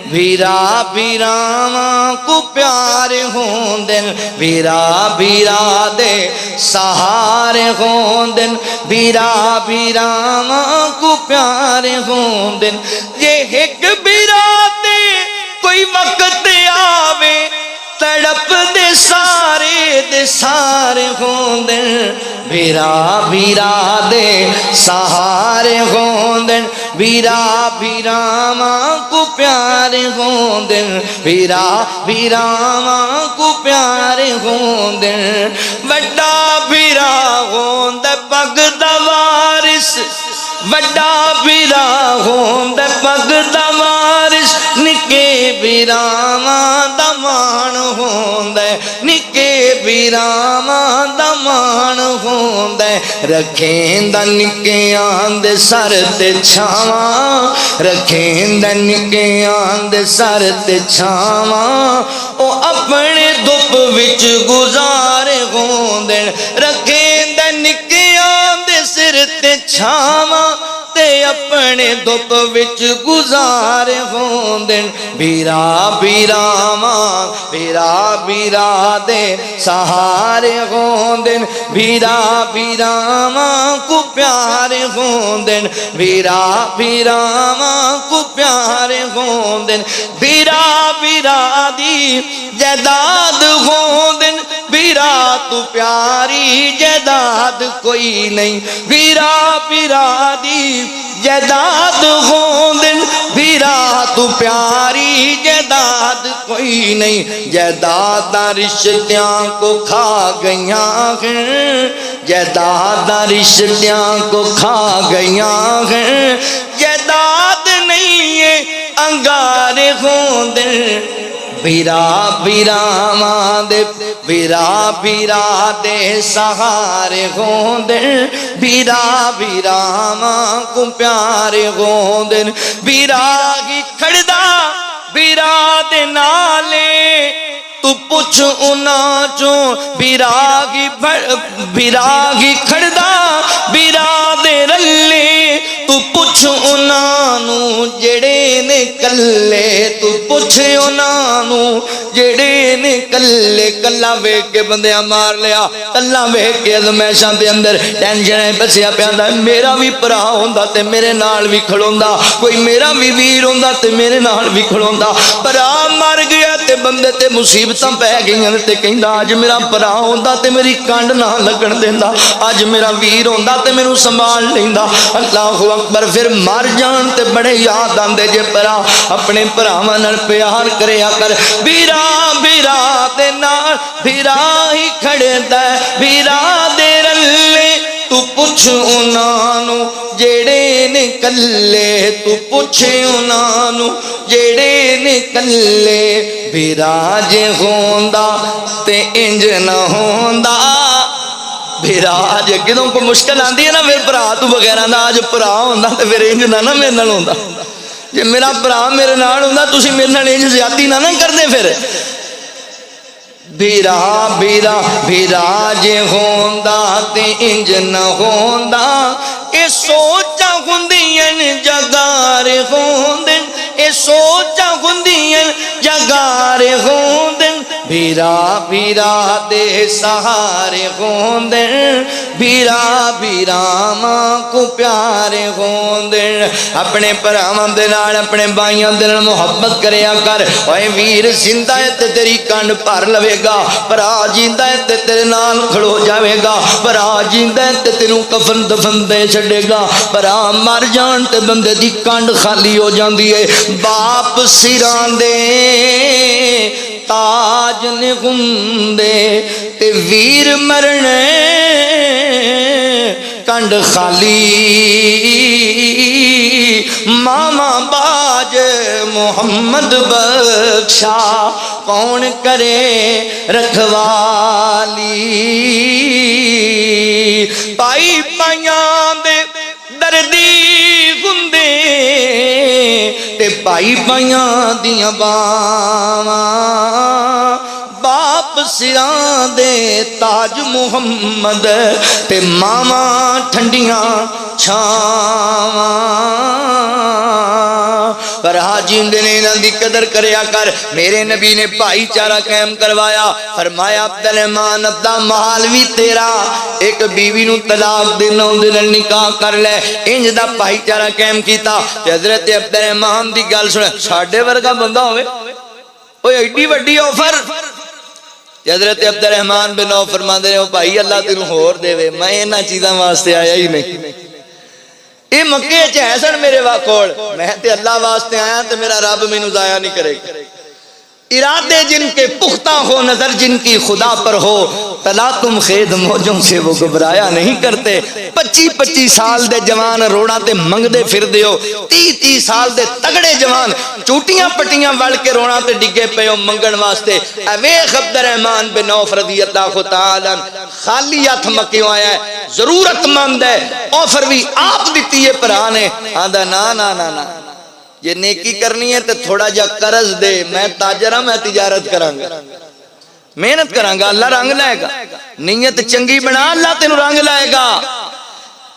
بھیرا بھیراواں کو پیار ہوندن بھیرا بھیرا دے سہارے ہوندن بھیرا بھیراواں کو پیار ہوندن یہ ایک بھیرا تے کوئی وقت آوے تڑپ دے سارے ہوندن بھیرا بھیرا دے سہارے ہوندن بھیرا بھیراواں کو پیارے ہوندن بھیرا بھیراواں کو پیارے ہوندن وڈا بھیرا ہوندا پگ دا وارث وڈا بھیرا ہوندا پگ دا وارث نکے بھیراواں دا مان ہوندا نکے بھیراواں دا مان ہوندا رکھیندا نکیاں دے سر تے چھاواں رکھیندا نکیاں دے سر تے چھاواں او اپنے دھپ وچ گزارے ہوندے رکھیندا نکیاں دے سر تے چھاواں تے اپنے دھپ وچ گزارے ہوندن بھیرا بھیراواں بھیرا بھیرا دے سہارے ہوندن بھیرا بھیراواں کو پیارے ہوندن بھیرا بھیراواں کو پیارے ہوندن بھیرا بھیرا دی جائیداد ہوندن بھیرا تو پیاری جائیداد کوئی نہیں بھیرا بھیرا دی جائیداد ہوندن بھیرا تو پیاری جائیداد کوئی نہیں جائیداد رشتیاں کو کھا گئیاں ہیں جائیداد رشتیاں کو کھا گئیاں ہیں جائیداد نہیں ہے انگارے ہوندن بھیرا بھیراواں دے بھیرا بھیرا دے سہارے ہوندن بھیرا بھیراواں کو پیارے ہوندن بھیرا ہی کھڑدا بھیرا دے نالے تو پوچھ انہاں چوں بھیرا ہی کھڑدا بھیرا دے رلے تو پوچھ انہاں نوں جڑے نے کلے تو پوچھ انہاں نوں جڑے نے کلے کلا ویکھ کے بندیاں مار لیا کلا ویکھ کے ازمائشاں دے اندر ٹینشن بسیا پیندا میرا بھی بھرا ہوندا تے میرے نال بھی کھڑوندا کوئی میرا بھی ویر ہوندا تے میرے نال بھی کھڑوندا بھرا مر گیا تے بندے تے مصیبتاں پے گئیاں تے کہندا اج میرا بھرا ہوندا تے میری کنڈ نہ لگن دیندا اج میرا ویر ہوندا تے مینوں سنبھال لیندا اللہ اکبر پھر مر جان تے بڑے یاد آندے جے بھرا اپنے بھراواں نال پیار کریا کر بھیرا بھیرا دے نال بھیرا ہی کھڑدا بھیرا دے رلے تو پوچھ انہاں نوں جڑے نے کلے تو پوچھ انہاں نوں جڑے نے کلے بھیرا جے ہوندا تے انج نہ ہوندا بھیرا جے کدوں کو مشکل آندی ہے نا میرے بھرا تو وغیرہ دا اج بھرا ہوندا تے پھر انج نہ میرے نال ہوندا جے میرا بھرا میرے نال ہوندا تسی میرے نال انج زیادتی نہ کردے پھر بھیرا بھیرا بھیرا جے ہوندا تے انج نہ ہوندا اے سوچاں ہوندیاں جگارے ہوندے اے سوچاں ہوندیاں جگارے ہوندے بھیرا بھیرا دے سہارے ہوندے بھیرا بھیرا ماں کو پیارے ہوندے اپنے پراواں دے نال اپنے بھائیاں دے نال محبت کریا کر اوے ویر زندہ ہے تے تیری کنڈ بھر لوے گا بھرا جیندا ہے تے تیرے نال کھڑو جاوے گا بھرا جیندا ہے تے تینوں کفن دفن دے چھڈے گا بھرا مر جان تے بندے دی کنڈ خالی ہو جاندی ہے باپ سراں دے تاج نے گندے تے ویر مرنے کنڈ خالی ماما باج محمد بخشا کون کرے رکھوالی پائی پائیاں دے دردی گندے تے پائی پائیاں دیاں باواں باپ سراں دے تاج محمد تے ماما ٹھنڈیاں چھاواں پر حاجین دے نے دی قدر کریا کر میرے نبی نے بھائی چارہ قائم کروایا فرمایا عبدالرحمن عبدہ محالوی تیرا ایک بیوی نو طلاق دے 9 دن نکاح کر لے انج دا بھائی چارہ قائم کیتا تے حضرت عبدالرحمن دی گل سنے ساڈے ورگا بندہ ہوئے اوہ ایڈی وڈی آفر حضرت عبدالرحمن بن عوف فرماندے نے بھائی اللہ تینوں ہور دے وے میں انہاں چیزاں واسطے آیا ہی نہیں اے مکے چ ہے سن میرے کول میں تے اللہ واسطے آیا تے میرا رب مینوں ضائع نہیں کرے گا ارادے جن کے پختہ ہو نظر جن کی خدا پر ہو تلا تم خید موجوں سے وہ گھبرایا نہیں کرتے 25 سال دے جوان روڑا تے منگ دے پھر دیو 30 سال دے تگڑے جوان چوٹیاں پٹیاں وڑ کے روڑا تے ڈگے پیو منگن واسطے اویخ عبدالرحمن بن عوف رضی اللہ تعالی خالی ہاتھ مکیوں آیا ہے ضرورت مند ہے آفر بھی آپ دیتی ہے پرا نے آدھا نا نا نا نا یہ نیکی کرنی ہے تو تھوڑا جا قرض دے میں تاجر ہوں میں تجارت کرانگا محنت کرانگا اللہ رنگ لائے گا نیت چنگی بنا اللہ تینوں رنگ لائے گا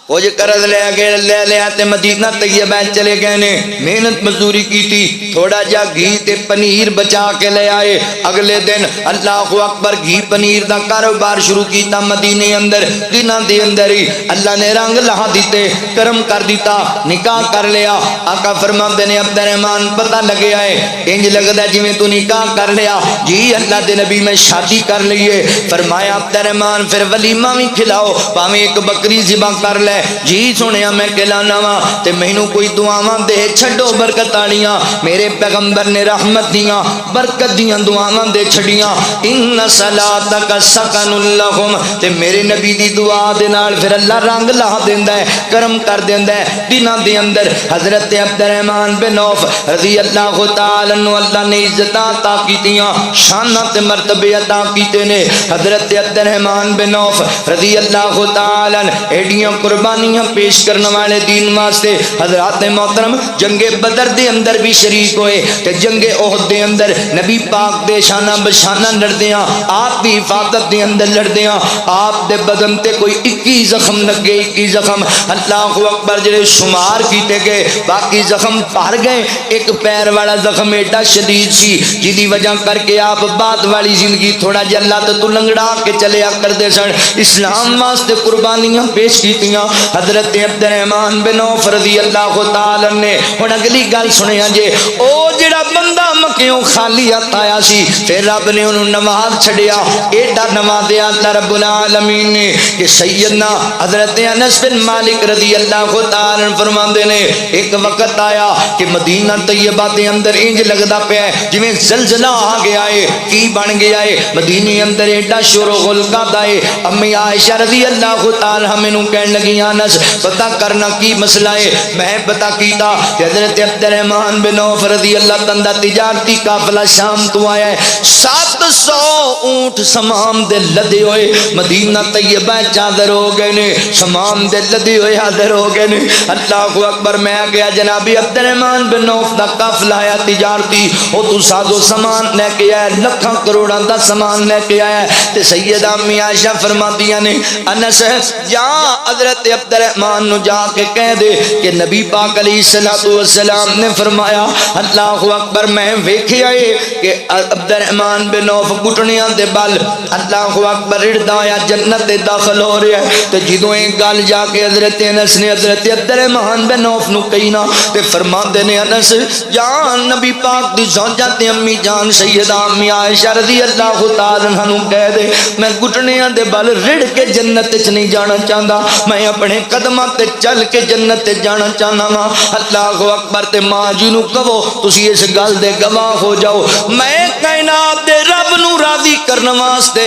وہ جو قرض لے آتے مدینہ طیبہ چلے گئے نے محنت مزدوری کی تھی تھوڑا جا گھی تے پنیر بچا کے لے آئے اگلے دن اللہ اکبر گھی پنیر دا کاروبار شروع کیتا مدینے اندر دنہ دے اندر ہی اللہ نے رنگ لہا دیتے کرم کر دیتا نکاح کر لیا آقا فرماندے نے عبدالرحمن پتہ لگے آئے انج لگدا جی میں تو نکاح کر لیا جی اللہ دے نبی میں شادی کر لیے فرمایا عبدالرحمن پھر ولیمہ بھی کھلاؤ پاویں ایک بکری ذبح کر لے جی سنیا میں کہلانا وا تے مینوں کوئی دعاواں دے چھڈو برکت آڑیاں میرے پیغمبر نے رحمت دیاں برکت دیاں دعاواں دے چھڑیاں ان صلاتک سکن لہم تے میرے نبی دی دعا دے نال پھر اللہ رنگ لا دیندا ہے کرم کر دیندا ہے دناں دے اندر حضرت عبدالرحمن بن عوف رضی اللہ تعالی عنہ اللہ نے عزت عطا کیتیاں شاناں تے مرتبے عطا کیتے نے حضرت عبدالرحمن بن عوف رضی اللہ تعالی عنہ ایڈیاں قربانیاں پیش کرنے والے دین واسطے حضرات محترم جنگ بدر دے اندر بھی شریک ہوئے تے جنگ احد دے اندر نبی پاک دے شانہ بشانہ لڑدیاں آپ دی حفاظت دے اندر لڑدیاں آپ دے بدن تے کوئی 21 زخم لگے 21 زخم اللہ اکبر جڑے شمار کیتے گئے باقی زخم پار گئے ایک پیر والا زخم ایڈا شدید سی جدی وجہ کر کے آپ بعد والی زندگی تھوڑا جا اللہ تو لنگڑا کے چلے کر دے سن اسلام واسطے قربانیاں پیش کیتیاں حضرت عبدالرحمن بن عوف رضی اللہ تعالی نے ہن اگلی گل سنیا جے او جڑا بندہ مکیوں خالی ہاتھ آیا سی پھر رب نے انہوں نواز چھڑیا ایڈا نوازیا رب العالمین نے کہ سیدنا حضرت انس بن مالک رضی اللہ تعالی فرماندے نے ایک وقت آیا کہ مدینہ طیبہ دے اندر انج لگدا پیا جویں زلزلہ آ گیا ہے کی بن گیا ہے مدینے اندر ایڈا شور و غلقہ دے امی عائشہ رضی اللہ تعالی ہمیں کہنے لگی انس پتہ کرنا کی مسئلہ ہے میں پتہ کیتا کہ حضرت عبدالرحمن بن عوف رضی اللہ تعالی تجارتی نبی قافلہ شام تو آیا ہے 700 اونٹ سمام دے لدے ہوئے مدینہ طیبہ چادر ہو گئے نے سمام دے لدے ہوئے حاضر ہو گئے نے اللہ اکبر میں آ گیا جنابی عبد الرحمن بن عوف دا قافلہ آیا تجارتی او تو سازو سامان لے کے آیا لکھاں کروڑاں دا سامان لے کے آیا تے سیدہ امی عائشہ فرماتی ہیں انس جا حضرت عبد الرحمن نو جا کے کہہ دے کہ نبی پاک علیہ الصلوۃ والسلام نے فرمایا اللہ اکبر میں ویکھیا ہے کہ عبد الرحمن بن عوف گھٹنیاں دے بل اللہ اکبر رڑدا آیا جنت دے داخل ہو رہا ہے تے جدوں ایک گل جا کے حضرت انس نے حضرت عبد الرحمن بن عوف نو کہی نا تے فرماندے نے انس جان نبی پاک دی زوجہ تے امی جان سیدہ امی عائشہ رضی اللہ تعالی عنہا نو کہہ دے میں گھٹنیاں دے بل رڑ کے جنت وچ نہیں جانا چاہندا میں اپنے قدماں تے چل کے جنت تے جانا چاہنا وا اللہ اکبر تے ماں جی نو کہو تسی اس گل دے گواہ ہو جاؤ میں کائنات دے رب نو راضی کرن واسطے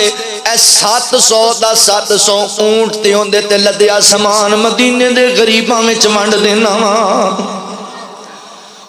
اے 700 دا 700 اونٹ تے ہوندے تے لدیا سامان مدینے دے غریباں وچ ونڈ دینا وا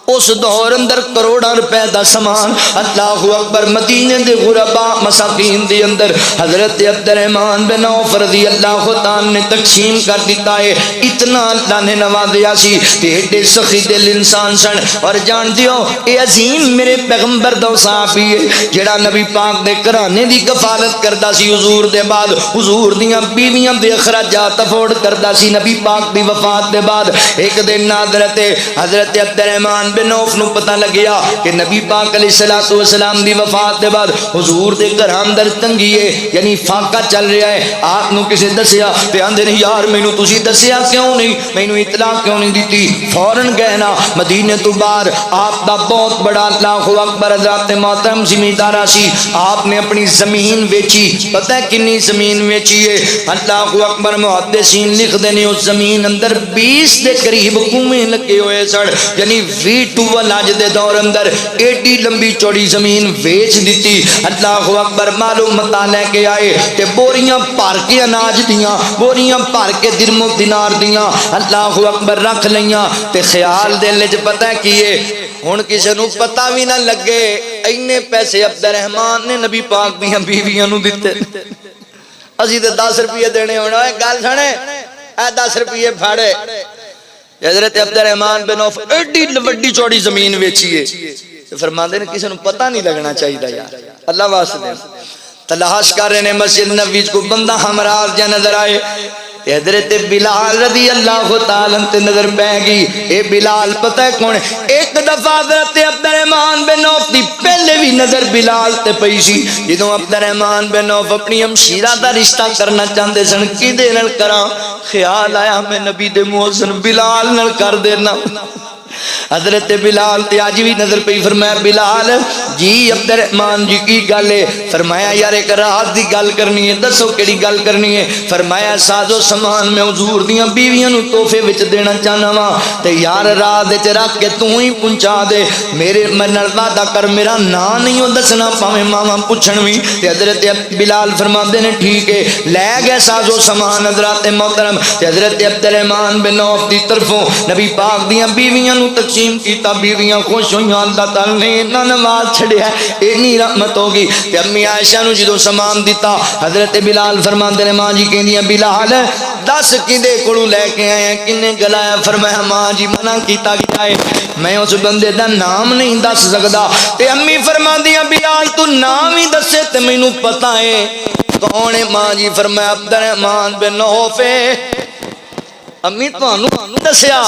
اس دور اندر کروڑاں روپے دا سامان اللہ اکبر مدینے دے غربا مساکین دے اندر حضرت عبد الرحمن بن عوف رضی اللہ تعالی نے تقسیم کر دیتا ہے اتنا اللہ نے نوازیا سی تے ایڈے سخی دل انسان سن اور جان دیو اے عظیم میرے پیغمبر دا صحابی ہے جڑا نبی پاک دے گھرانے دی کفالت کردا سی حضور دے بعد حضور دیاں بیویاں دے اخراجات افورڈ کردا سی نبی پاک دی وفات دے بعد ایک دن حضرت عبد الرحمن بن عوف نو پتہ لگیا کہ نبی پاک علیہ الصلوۃ والسلام دی وفات دے بعد حضور دے گھر اندر تنگی ہے یعنی فاقہ چل رہا ہے آپ نو کسے دسیا تے آندے نے یار مینوں تسی دسیا کیوں نہیں مینوں اطلاع کیوں نہیں دتی فوراً گئے نا مدینے تو باہر آپ دا بہت بڑا اللہ اکبر حضرت محترم زمیندار سی آپ نے اپنی زمین بیچی پتہ ہے کنی زمین بیچی ہے اللہ اکبر محدثین لکھ دے نے اس زمین اندر 20 دے قریب کنویں لگے ہوئے سن یعنی ٹوبل اج دے دور اندر ایڈی لمبی چوڑی زمین بیچ دیتی اللہ اکبر معلومات لے کے آئے تے بوریاں بھر کے اناج دیاں بوریاں بھر کے درم و دینار دیاں اللہ اکبر رکھ لیاں تے خیال دل وچ پتہ کیے ہن کسے نو پتہ بھی نہ لگے اینے پیسے عبد الرحمن نے نبی پاک دیاں بیویاں نو دتے اسی تے 10 روپے دینے ہونا اے گل سنے اے 10 روپے پھڑے حضرت عبد الرحمن بن عوف ایڈی وڈی چوڑی زمین ویچی ہے فرماندے نے کسی نو پتہ نہیں لگنا چاہیے یار اللہ واسطے تلاش کر رہے نے مسجد نبوی کو بندہ ہمراہ جا نظر آئے حضرت بلال رضی اللہ تعالیٰ تے نظر پہ گئی اے بلال پتہ ہے کون ایک دفعہ حضرت عبد الرحمن بن عوف دی پہلے بھی نظر بلال تے پئی سی جدوں عبد الرحمن بن عوف اپنی ہمشیرہ دا رشتہ کرنا چاہندے سن کدے نال کراں خیال آیا میں نبی دے محسن بلال نال کر دینا حضرت بلال تے آج بھی نظر پئی فرمایا بلال جی عبد الرحمن جی کی گل ہے فرمایا یار ایک راز دی گل کرنی ہے دسو کیڑی گل کرنی ہے فرمایا سازو سامان میں حضور دیاں بیویاں نو تحفے وچ دینا چاہنا وا تے یار راز وچ رکھ کے تو ہی پہنچا دے میرے نال وعدہ کر میرا نام نہیں ہو دسنا پاویں ماواں پوچھن وی تے حضرت بلال فرماندے نے ٹھیک ہے لے گئے سازو سامان حضرات محترم تے حضرت عبد الرحمن بن عوف دی طرفوں نبی پاک دیاں بیویاں نو تقسیم کیتا بیویاں خوش ہوئیاں اللہ تعالی نے انہاں نماز چھڑیا اینی رحمت ہوگی تے امی عائشہ نو جدوں سامان دیتا حضرت بلال فرماندے نے ماں جی کہندیاں بلال دس کدے کولوں لے کے آئے ہیں کنے گلایا فرمایا ماں جی منع کیتا گیا ہے میں اس بندے دا نام نہیں دس سکدا تے امی فرماندیاں بلال تو نام ہی دسے تے مینوں پتہ ہے کون ہے ماں جی فرمایا عبد الرحمن بن عوف امی تانوں دسیا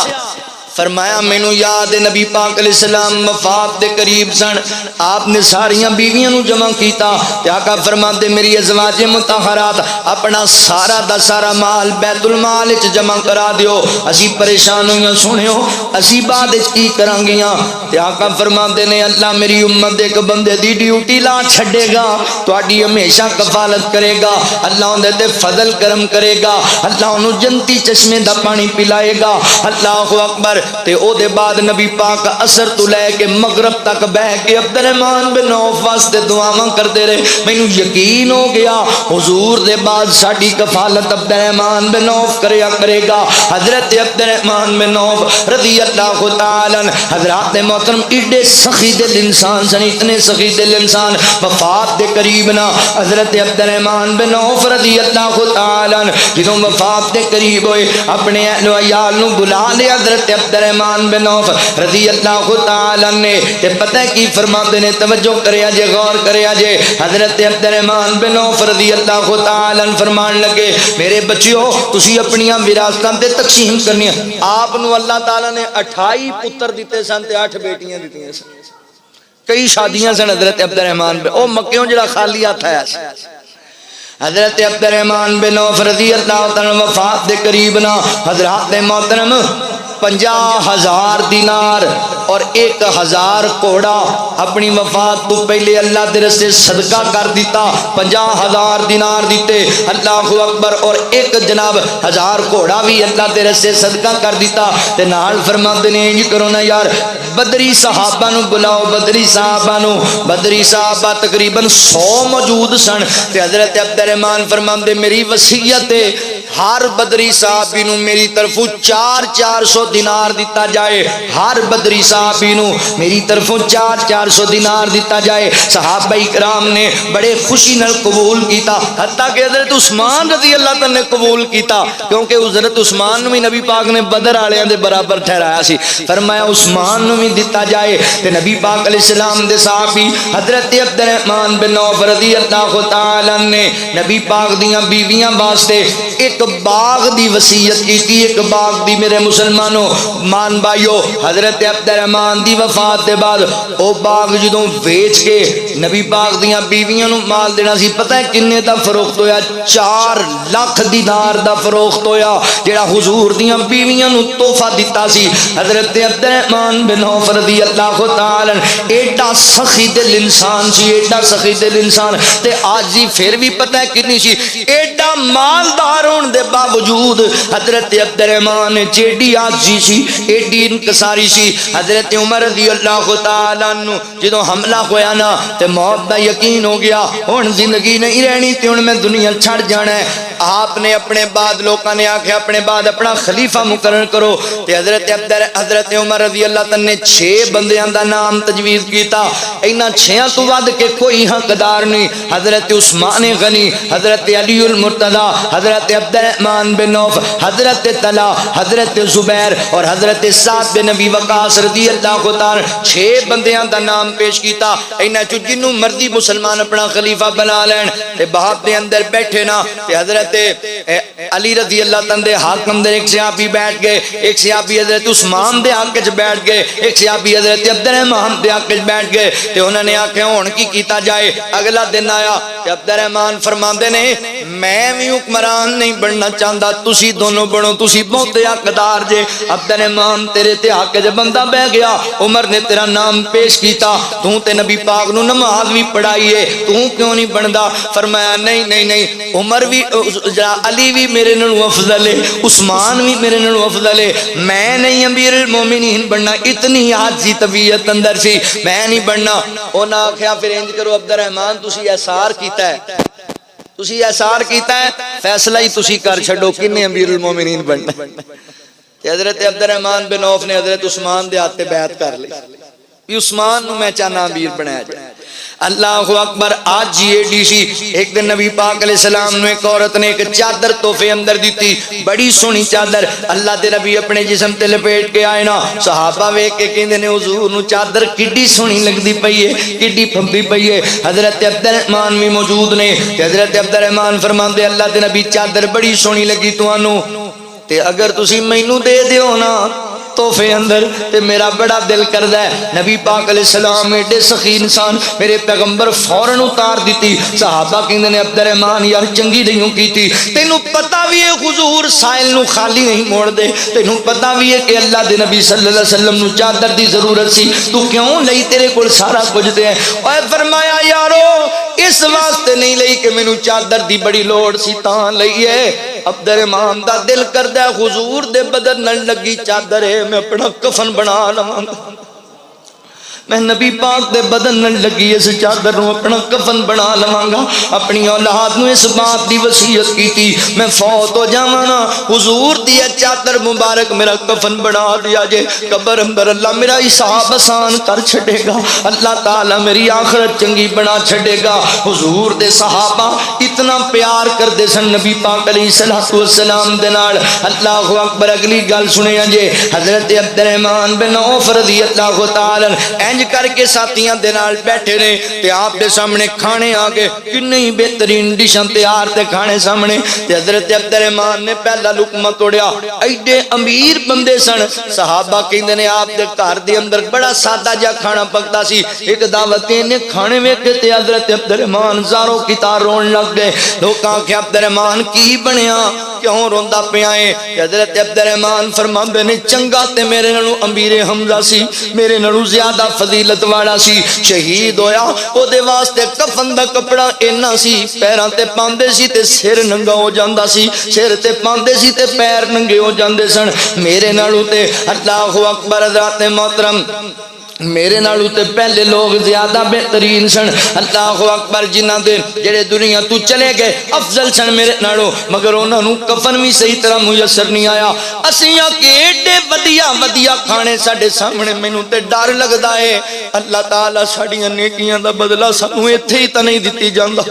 فرمایا مینوں یاد نبی پاک علیہ السلام وفات دے قریب سن آپ نے ساریاں بیویاں نو جمع کیتا تے آقا فرماندے میری ازواج مطہرات اپنا سارا دا سارا مال بیت المال وچ جمع کرا دیو اسی پریشان ہویاں سنیو اسی بعد وچ کی کران گیاں تے آقا فرماندے نے اللہ میری امت دے ایک بندے دی ڈیوٹی لا چھڈے گا تہاڈی ہمیشہ کفالت کرے گا اللہ اون دے فضل کرم کرے گا اللہ اونوں جنتی چشمے دا پانی پلائے گا اللہ اکبر تے او دے بعد نبی پاک اثر تو لے کے مغرب تک بہ کے عبد الرحمن بن عوف واسطے دعاواں کرتے رہے. مینوں یقین ہو گیا حضور دے بعد ساڈی کفالت عبد الرحمن بن عوف کرے گا. حضرت عبد الرحمن بن عوف رضی اللہ تعالی عنہ حضرات محترم ایڈے سخی دل انسان سن, اتنے سخی دل انسان, وفات دے قریب نا حضرت عبد الرحمن بن عوف رضی اللہ تعالی عنہ جدوں وفات دے قریب ہوئے اپنے اہل و عیال نو بلا لیا حضرت عبد الرحمن بن عوف رضی اللہ تعالی عنہ نے. تے پتہ کی فرماتے نے, توجہ کریا جے, غور کریا جے. حضرت عبد الرحمن بن عوف رضی اللہ تعالی عنہ فرمان لگے میرے بچیو تسی اپنیاں وراثتاں تے تقسیم کرنی. آپ نو اللہ تعالی نے 28 پتر دیتے سن تے 8 بیٹیاں دیتیاں سن. کئی شادیاں سن حضرت عبد الرحمن بن او مکیوں جڑا خالی ہاتھ آیا سی. حضرت عبد الرحمن بن عوف رضی اللہ تعالی وفات دے قریب نا حضرات محترم 50,000 دینار اور 1,000 کوڑا اپنی وفات تو پہلے اللہ دے راستے صدقہ کر دیتا. 50,000 دینار دیتے, اللہ اکبر, اور ایک جناب 1000 کوڑا بھی اللہ دے راستے صدقہ کر دیتا. تے نال فرماتے نے انج کرو نا یار بدری صحابہ نو بلاؤ, بدری صحابہ نو. بدری صحابہ تقریباً 100 موجود سن. تے حضرت عبد الرحمن فرماندے میری وصیت ہے ہر بدری صحابی نو میری طرفوں 400 دینار دیتا جائے. ہر بدری صحابی نو میری طرفوں 400 دینار دیتا جائے. صحابہ کرام نے بڑے خوشی نال قبول کیتا, حتیٰ کہ حضرت عثمان رضی اللہ تعالی نے قبول کیتا, کیونکہ حضرت عثمان نو بھی نبی پاک نے بدر والےاں دے برابر ٹھہرایا سی. فرمایا عثمان نو بھی دیتا جائے. تے نبی پاک علیہ السلام دے صحابی حضرت عبد الرحمن بن عوف رضی اللہ تعالی عنہ نے نبی پاک دیاں بیویاں واسطے ایک باغ دی وصیت کی. ایک باغ دی میرے مسلمانوں مان بھائیو, حضرت عبد الرحمن دی وفات دے بعد او باغ جدوں ویچ کے نبی پاک دیاں بیویاں نو مال دینا سی. پتہ ہے کنے دا فروخت ہویا؟ 4 لاکھ دینار دا فروخت ہویا, جڑا حضور دیاں بیویاں نو تحفہ دیتا سی. حضرت عبد الرحمن بن عوف رضی اللہ تعالی عنہ ایڈا سخی دل انسان سی, ایڈا سخی دل انسان. تے آج جی پھر بھی پتہ ہے کنی سی, ایڈا مالدار ہون دے باوجود حضرت عبد الرحمن جیڈی آجی سی, ایڈی انکساری سی. حضرت عمر رضی اللہ تعالی عنہ جدوں حملہ ہویا نا تے موت دا یقین ہو گیا, ہن زندگی نہیں رہنی تے ہن میں دنیا چھڑ جانا ہے. آپ نے اپنے بعد لوکاں نے آکھیا اپنے بعد اپنا خلیفہ مقرر کرو. تے حضرت عمر رضی اللہ تعالی نے 6 بندیاں دا نام تجویز کیتا. انہاں 6 تو ود کے کوئی حقدار نہیں. حضرت عثمان غنی, حضرت علی المرتضی, حضرت عبد الرحمن بن عوف, حضرت طلحہ, حضرت زبیر اور حضرت سعد بن ابی وقاص رضی اللہ تعالی. 6 بندیاں دا نام پیش کیتا. انہاں چوں جنوں مرضی مسلمان اپنا خلیفہ بنا لین. تے باپ دے اندر بیٹھے نا تے حضرت علی رضی اللہ تعالی دے حق اندر ایک صحابی بیٹھ گئے, ایک صحابی حضرت عثمان دے حق وچ بیٹھ گئے, ایک صحابی حضرت عبد الرحمن دے حق وچ بیٹھ گئے. تے انہاں نے آکھیا ہن کی کیتا جائے. اگلا دن آیا تے عبد الرحمن فرماندے نے میں بھی حکمران نہیں بننا چاہتا, تسی دونوں بنو, تسی بہت حقدار جے. عبد الرحمن تیرے تے حق وچ بندہ بہ گیا, عمر نے تیرا نام پیش کیتا, تو تے نبی پاک نو نماز بھی پڑھائی ہے, تو کیوں نہیں بندا؟ فرمایا نہیں عمر بھی علی بھی میرے نالوں افضل ہے, عثمان بھی میرے نالوں افضل ہے, میں نہیں امیر المومنین بننا. اتنی عاجزی طبیعت اندر سی, میں نہیں بننا. انہاں آکھیا پھر انج کرو عبد الرحمن تسی احسار کیتا ہے, تسی احسار کیتا ہے, فیصلہ ہی تسی کر چھڈو کنے امیر المومنین بننا. کہ حضرت عبد الرحمن بن عوف نے حضرت عثمان دے ہاتھ تے بیعت کر لی کہ عثمان نو میں چاہنا امیر بنایا جائے. اللہ اکبر. آج جی ایڈی سی. ایک دن نبی پاک علیہ السلام نے ایک عورت نے ایک چادر تحفے اندر دیتی, بڑی سونی چادر. اللہ دے نبی اپنے جسم تے لپیٹ کے آئے نا, صحابہ ویکھ کے کہندے نے حضور نو چادر کڈی سونی لگدی پئی ہے, کڈی پھمبی پئی ہے. حضرت عبد الرحمن بھی موجود نے. حضرت عبد الرحمن فرماندے اللہ دے نبی چادر بڑی سونی لگی تانوں, تے اگر تسی مینوں دے دیو نا تحفے اندر تے میرا بڑا دل کردا ہے. نبی پاک علیہ السلام ایڈے سخی انسان, میرے پیغمبر فوراً اتار دیتی. صحابہ کہندے نے عبد الرحمن یار چنگی نہیں کیتی, تینوں پتہ بھی ہے حضور سائل نو خالی نہیں موڑ دے, تینوں پتہ بھی ہے کہ اللہ دے نبی صلی اللہ علیہ وسلم نو چادر دی ضرورت سی, تو کیوں لئی؟ تیرے کول سارا کچھ تے ہے. اوے فرمایا یارو اس واسطے نہیں لئی کہ مینوں چادر دی بڑی لوڑ سی تاں لئی ہے, عبد الرحمان دا دل کردا ہے حضور دے بدن نال لگی چادر ہے میں اپنا کفن بنا لواں میں نبی پاک دے بدن نال لگی اس چادر نو اپنا کفن بنا لواں گا اپنی اولاد نو اس بات دی وصیت کیتی میں فوت ہو جاواں نا حضور دی چادر مبارک میرا کفن بنا دیا جے قبر اندر اللہ میرا حساب آسان کر چھڑے گا اللہ تعالی میری آخرت چنگی بنا چھڑے گا حضور دے صحابہ اتنا پیار کردے سن نبی پاک علیہ الصلوۃ والسلام دے نال اللہ اکبر اگلی گل سنیا جے حضرت عبد الرحمان بن عوف رضی اللہ تعالی انج کر کے ساتھیاں دے نال بیٹھے نے تے آپ دے سامنے کھانے آ گئے کتنی بہترین ڈشاں تیار تے کھانے سامنے تے حضرت عبد الرحمان نے پہلا لقمہ توڑیا ایڈے امیر بندے سن صحابہ کہندے نے آپ دے گھر دے اندر بڑا سادہ جا کھانا پکدا سی ایک دعوت نے کھانے ویکھ کے تے حضرت عبد الرحمان زاروں کی تار رون لگ گئے لوکاں کہ عبد الرحمان کی بنیا کیوں روندا پیا ہے حضرت عبد الرحمان فرماندے نے چنگا تے میرے نالوں امیر حمزہ سی میرے نالوں زیادہ فضیلت والا سی شہید ہویا او دے واسطے کفن دا کپڑا اینا سی پیراں تے پاندے سی تے سر ننگا ہو جاندا سی سر تے پاندے سی تے پیر ننگے ہو جاندے سن میرے نالوں تے اللہ اکبر حضرات محترم میرے نالوں تے پہلے لوگ زیادہ بہترین سن اللہ اکبر جنہاں دے جڑے دنیا تو چلے گئے افضل سن میرے نالوں مگر انہاں نوں کفن بھی صحیح طرح میسر نہیں آیا اسیاں کہ ایڈے ودیا ودیا کھانے ساڈے سامنے مینوں تے ڈر لگدا ہے اللہ تعالی ساڈیاں نیکیاں دا بدلہ سانوں ایتھے ہی تے نہیں دتی جاندا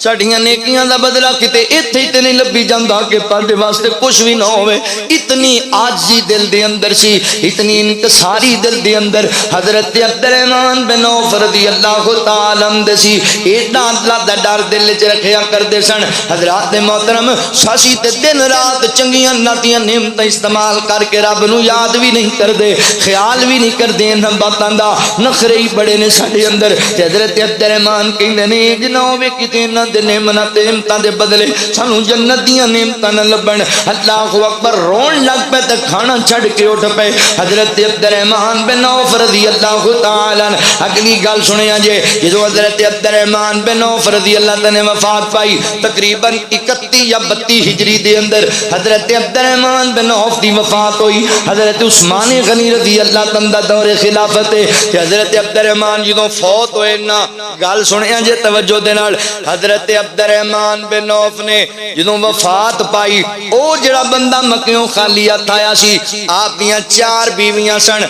ساڈیاں نیکیاں دا بدلہ کتے ایتھے ہی تے نہیں لبھی جاندا کہ پردے واسطے کچھ بھی نہ ہوئے اتنی عاجزی دل دے اندر سی اتنی انکساری دل دے اندر حضرت عبد الرحمان بن عوف رضی اللہ تعالی عنہ سی ایڈا اللہ دا ڈر دل وچ رکھیا کردے سن حضرات محترم ساسی تے دن رات چنگیاں ناتیاں نعمتاں استعمال کر کے رب نو یاد بھی نہیں کردے خیال بھی نہیں کردے انہاں باتاں دا نخرے ہی بڑے نے ساڈے اندر حضرت عبد الرحمان کہندے نے جنہ ہوے کتے نہ نعمتاں دے بدلے سانوں جنت دیاں نعمتاں نہ لبن اللہ اکبر رون لگ پے تے کھانا چھڑ کے اٹھ پے حضرت عبد الرحمان بن عوف رضی اللہ تعالی عنہ اگلی گل سنیا جے جدوں حضرت عبد الرحمان بن عوف رضی اللہ تعالی نے وفات پائی تقریباً 31 یا 32 ہجری دے اندر حضرت عبد الرحمان بن عوف دی وفات ہوئی حضرت عثمان غنی رضی اللہ تعالی دا دور خلافت ہے حضرت عبد الرحمان جدوں فوت ہوئے نا گل سنیا جے توجہ دے نال حضرت عبد الرحمان بن عوف نے جدوں وفات پائی او جڑا بندہ مکیوں خالی ہاتھ آیا سی آپ دیاں 4 بیویاں سن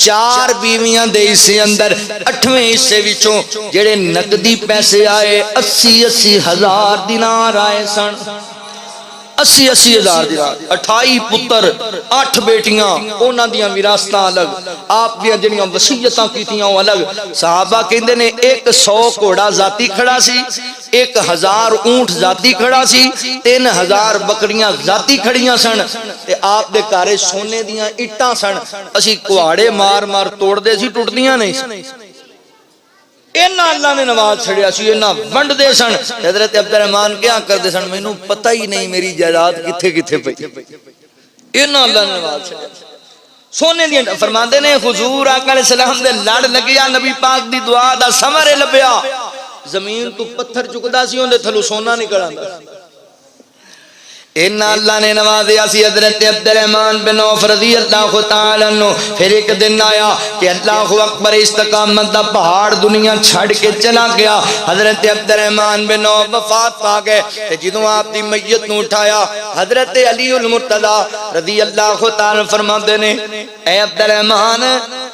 4 بیویاں دے حصے اندر 8ویں حصے وچوں جڑے نقدی پیسے آئے 80 ہزار دینار آئے سن 80 ہزار دینار 28 پتر 8 بیٹیاں انہاں دیاں وراثتاں الگ آپ دیاں جڑیاں وصیتاں کیتیاں او الگ صحابہ کہندے نے 100 گھوڑا ذاتی کھڑا سی 1000 اونٹ ذاتی کھڑا سی 3000 بکریاں ذاتی کھڑیاں سن تے آپ دے گھر سونے دیاں اٹاں سن اسی کہاڑے مار مار توڑ دے سی ٹوٹدیاں نہیں اینا اللہ نے نواز چھڑیا سی اینا ونڈ دے سن حضرت عبد الرحمان کیا کر دے سن مینوں پتہ ہی نہیں میری جائیداد کتھے کتھے پئی اینا اللہ نے نواز چھڑیا سونے دی فرماندے نے حضور آقا علیہ السلام دے لڑ لگیا نبی پاک دی دعا دا ثمر لبیا زمین تو پتھر چکدا سی اون دے تھلو سونا نکل آندا ان اللہ نے نوازیا سی حضرت عبد الرحمان بن عوف رضی اللہ تعالی عنہ پھر ایک دن آیا کہ اللہ اکبر استقامت دا پہاڑ دنیا چھڑ کے چلا گیا حضرت عبد الرحمان بن عوف وفات پا گئے تے جدوں آپ دی میت نو اٹھایا حضرت علی المرتضی رضی اللہ تعالی فرماندے نے اے عبد الرحمان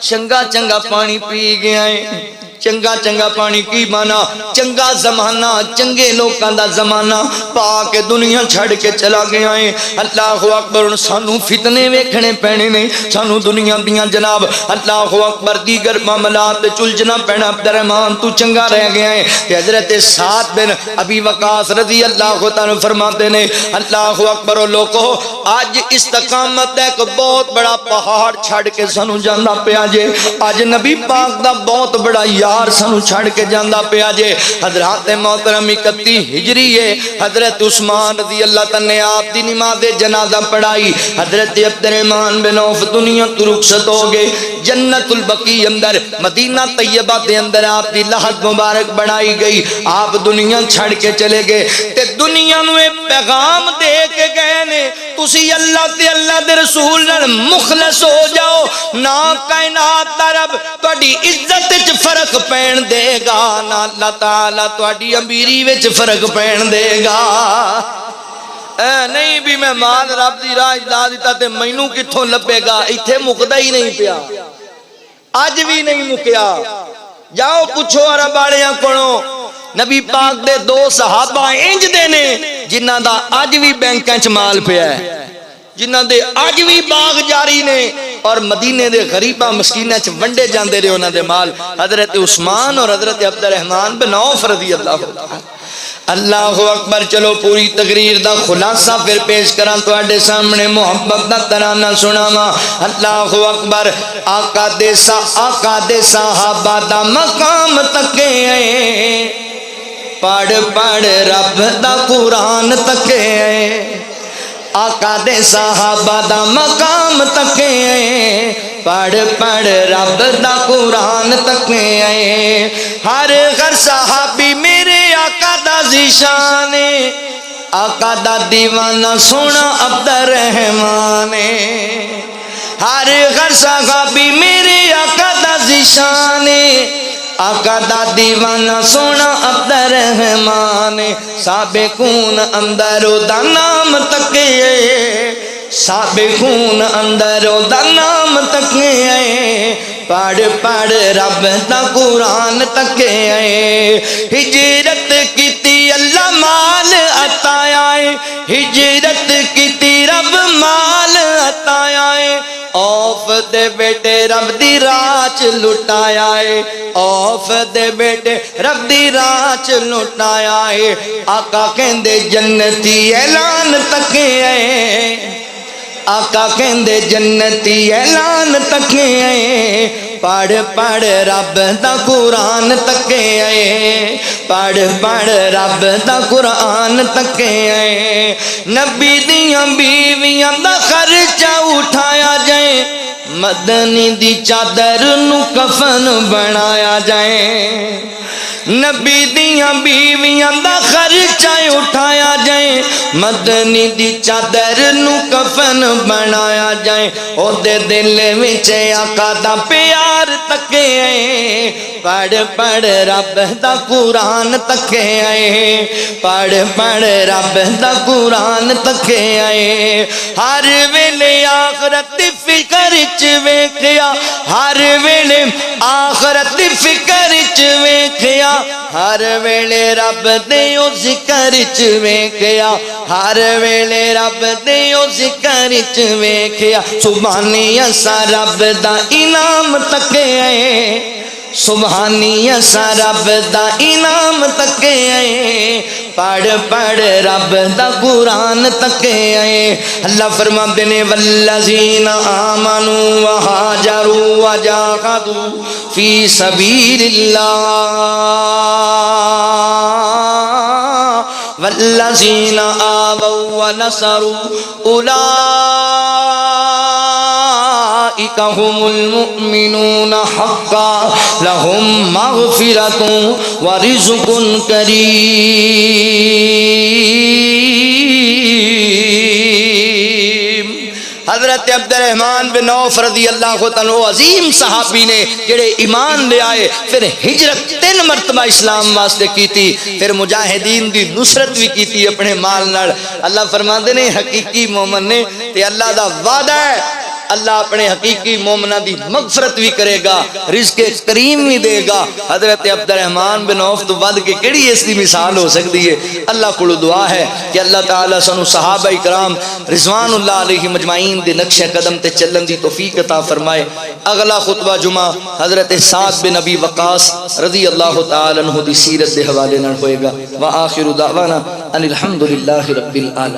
چنگا چنگا پانی پی گیا ہے چنگا چنگا پانی کی مانا چنگا زمانہ چنگے لوکاں دا زمانہ پا کے دنیا چھڑ کے چلا گیا ہے اللہ اکبر سانو فتنے ویکھنے پینے نے سانو دنیا دیاں جناب اللہ اکبر دیگر معاملات چلجنا پینا عبد الرحمان تو چنگا رہ گیا ہے کہ حضرت سعد بن ابی وقاص رضی اللہ تعالی فرماتے نے اللہ اکبر لوگو آج استقامت ایک بہت بڑا پہاڑ چھڑ کے سانو جانا پیا جے آج نبی پاک دا بہت بڑا یار سانو چھڑ کے جاندہ پیا جے حضرات محترم 31 ہجری ہے حضرت عثمان رضی اللہ تعالی نے آپ دی نماز جنازہ پڑھائی حضرت عبد الرحمان بن عوف دنیا تو رخصت ہو گئے جنت البقیع اندر مدینہ طیبہ دے اندر آپ دی لحد مبارک بنائی گئی. آپ دنیا چھڑ کے چلے گئے تے دنیا نو پیغام دے کے گئے نے تسی اللہ تے اللہ دے رسول نال مخلص ہو جاؤ نہ کائنات دا رب تہاڈی عزت وچ فرق پین دے گا نہ اللہ تعالی تہاڈی امیری وچ فرق پین دے گا. اے نہیں بھی میں مال رب دی راہ لا دیتا تے مینوں کتھوں لبے گا. ایتھے مکدا ہی نہیں پیا, اج بھی نہیں مکیا. جاؤ پوچھو عرب والیاں کولوں نبی پاک دے دو صحابہ انج دے نے جنہاں دا اج بھی بینکاں چ مال پیا ہے, جنہاں دے اج بھی باغ جاری نے اور مدینے دے غریباں مسکیناں چ ونڈے جاندے رہے انہاں دے مال. حضرت عثمان اور حضرت عبد الرحمن بن عوف رضی اللہ عنہ. اللہ اکبر. چلو پوری تقریر دا خلاصہ پھر پیش کراں تواڈے سامنے, محبت دا ترانہ سناواں. اللہ اکبر. آقا دے صحابہ دا مقام تکے پڑھ پڑھ رب دا قرآن تکے. آقا دے صحابہ دا مقام تکے پڑھ پڑھ رب دا قرآن تکے. ہر غر صحابی میرے آقا دا ذیشان, آقا دا دیوانہ سونا عبد الرحمن. ہر غر صحابی میرے آقا دا ذیشان, آقا دا دیوانہ سونا عبد الرحمن. سابقون اندر دا نام تکے, سابقون اندر دا نام تکے پڑھ پڑھ رب دا قرآن تکے. ہجرت کیتی اللہ مال عطایا, ہجرت کیتی رب مال عطایا. اوف دے بیٹے رب دی راہ چ لٹایا ہے, اوف دے بیٹے رب دی راہ چ لٹایا ہے. آقا کہندے جنتی اعلان تکے, آقا کہندے جنتی اعلان تکے پڑھ پڑھ رب دا قرآن تکے, پڑھ پڑھ رب دا قرآن تکے. نبی دیاں بیویاں دا خرچہ اٹھایا جائے, مدنی دی چادر نو کفن بنایا جائے. نبی دیاں بیویاں دا خرچہ اٹھایا جائے, مدنی دی چادر نو کفن بنایا جائے. او دے دل وچ آقا دا پیار تکے پڑھ پڑھ رب دا قرآن تکے, پڑھ پڑھ رب دا قرآن تکے. ہر ویلے آخرت فکر چ ویکھیا, ہر ویلے آخرت فکر چ ویکھیا, ہر ویلے رب دے او ذکر چ ویکھیا, ہر ویلے رب دے او ذکر چ ویکھیا. سبحانی اسا رب دا انعام تکے, سبحانی اسا رب دا انعام تکے پڑھ پڑھ رب دا قرآن تکے. اللہ فرماتے نے والذین آمنوا وہاجروا وجاہدوا فی سبیل اللہ, والذین آووا ونصروا اولئک هم المؤمنون حقا لهم مغفرۃ ورزق کریم. حضرت عبد الرحمن بن عوف رضی اللہ عنہ عظیم صحابی نے جڑے ایمان لے آئے, پھر ہجرت 3 مرتبہ اسلام واسطے کیتی, پھر مجاہدین دی نصرت بھی کیتی اپنے مال نال. اللہ فرماندے نے حقیقی مومن نے تے اللہ دا وعدہ ہے اللہ اپنے حقیقی مومنہ دی مغفرت بھی کرے گا, رزق کریم بھی دے گا. حضرت عبد الرحمن بن عوف تو بعد کے کیڑی اس دی مثال ہو سکتی ہے. اللہ کو دعا ہے کہ اللہ تعالیٰ سنو صحابہ کرام رضوان اللہ علیہ مجمعین دے نقش قدم تے چلن دی توفیق عطا فرمائے. اگلا خطبہ جمعہ حضرت سعد بن ابی وقاص رضی اللہ تعالیٰ عنہ دی سیرت دے حوالے نہ ہوئے گا. وآخر دعوانا ان الحمدللہ رب العالمین.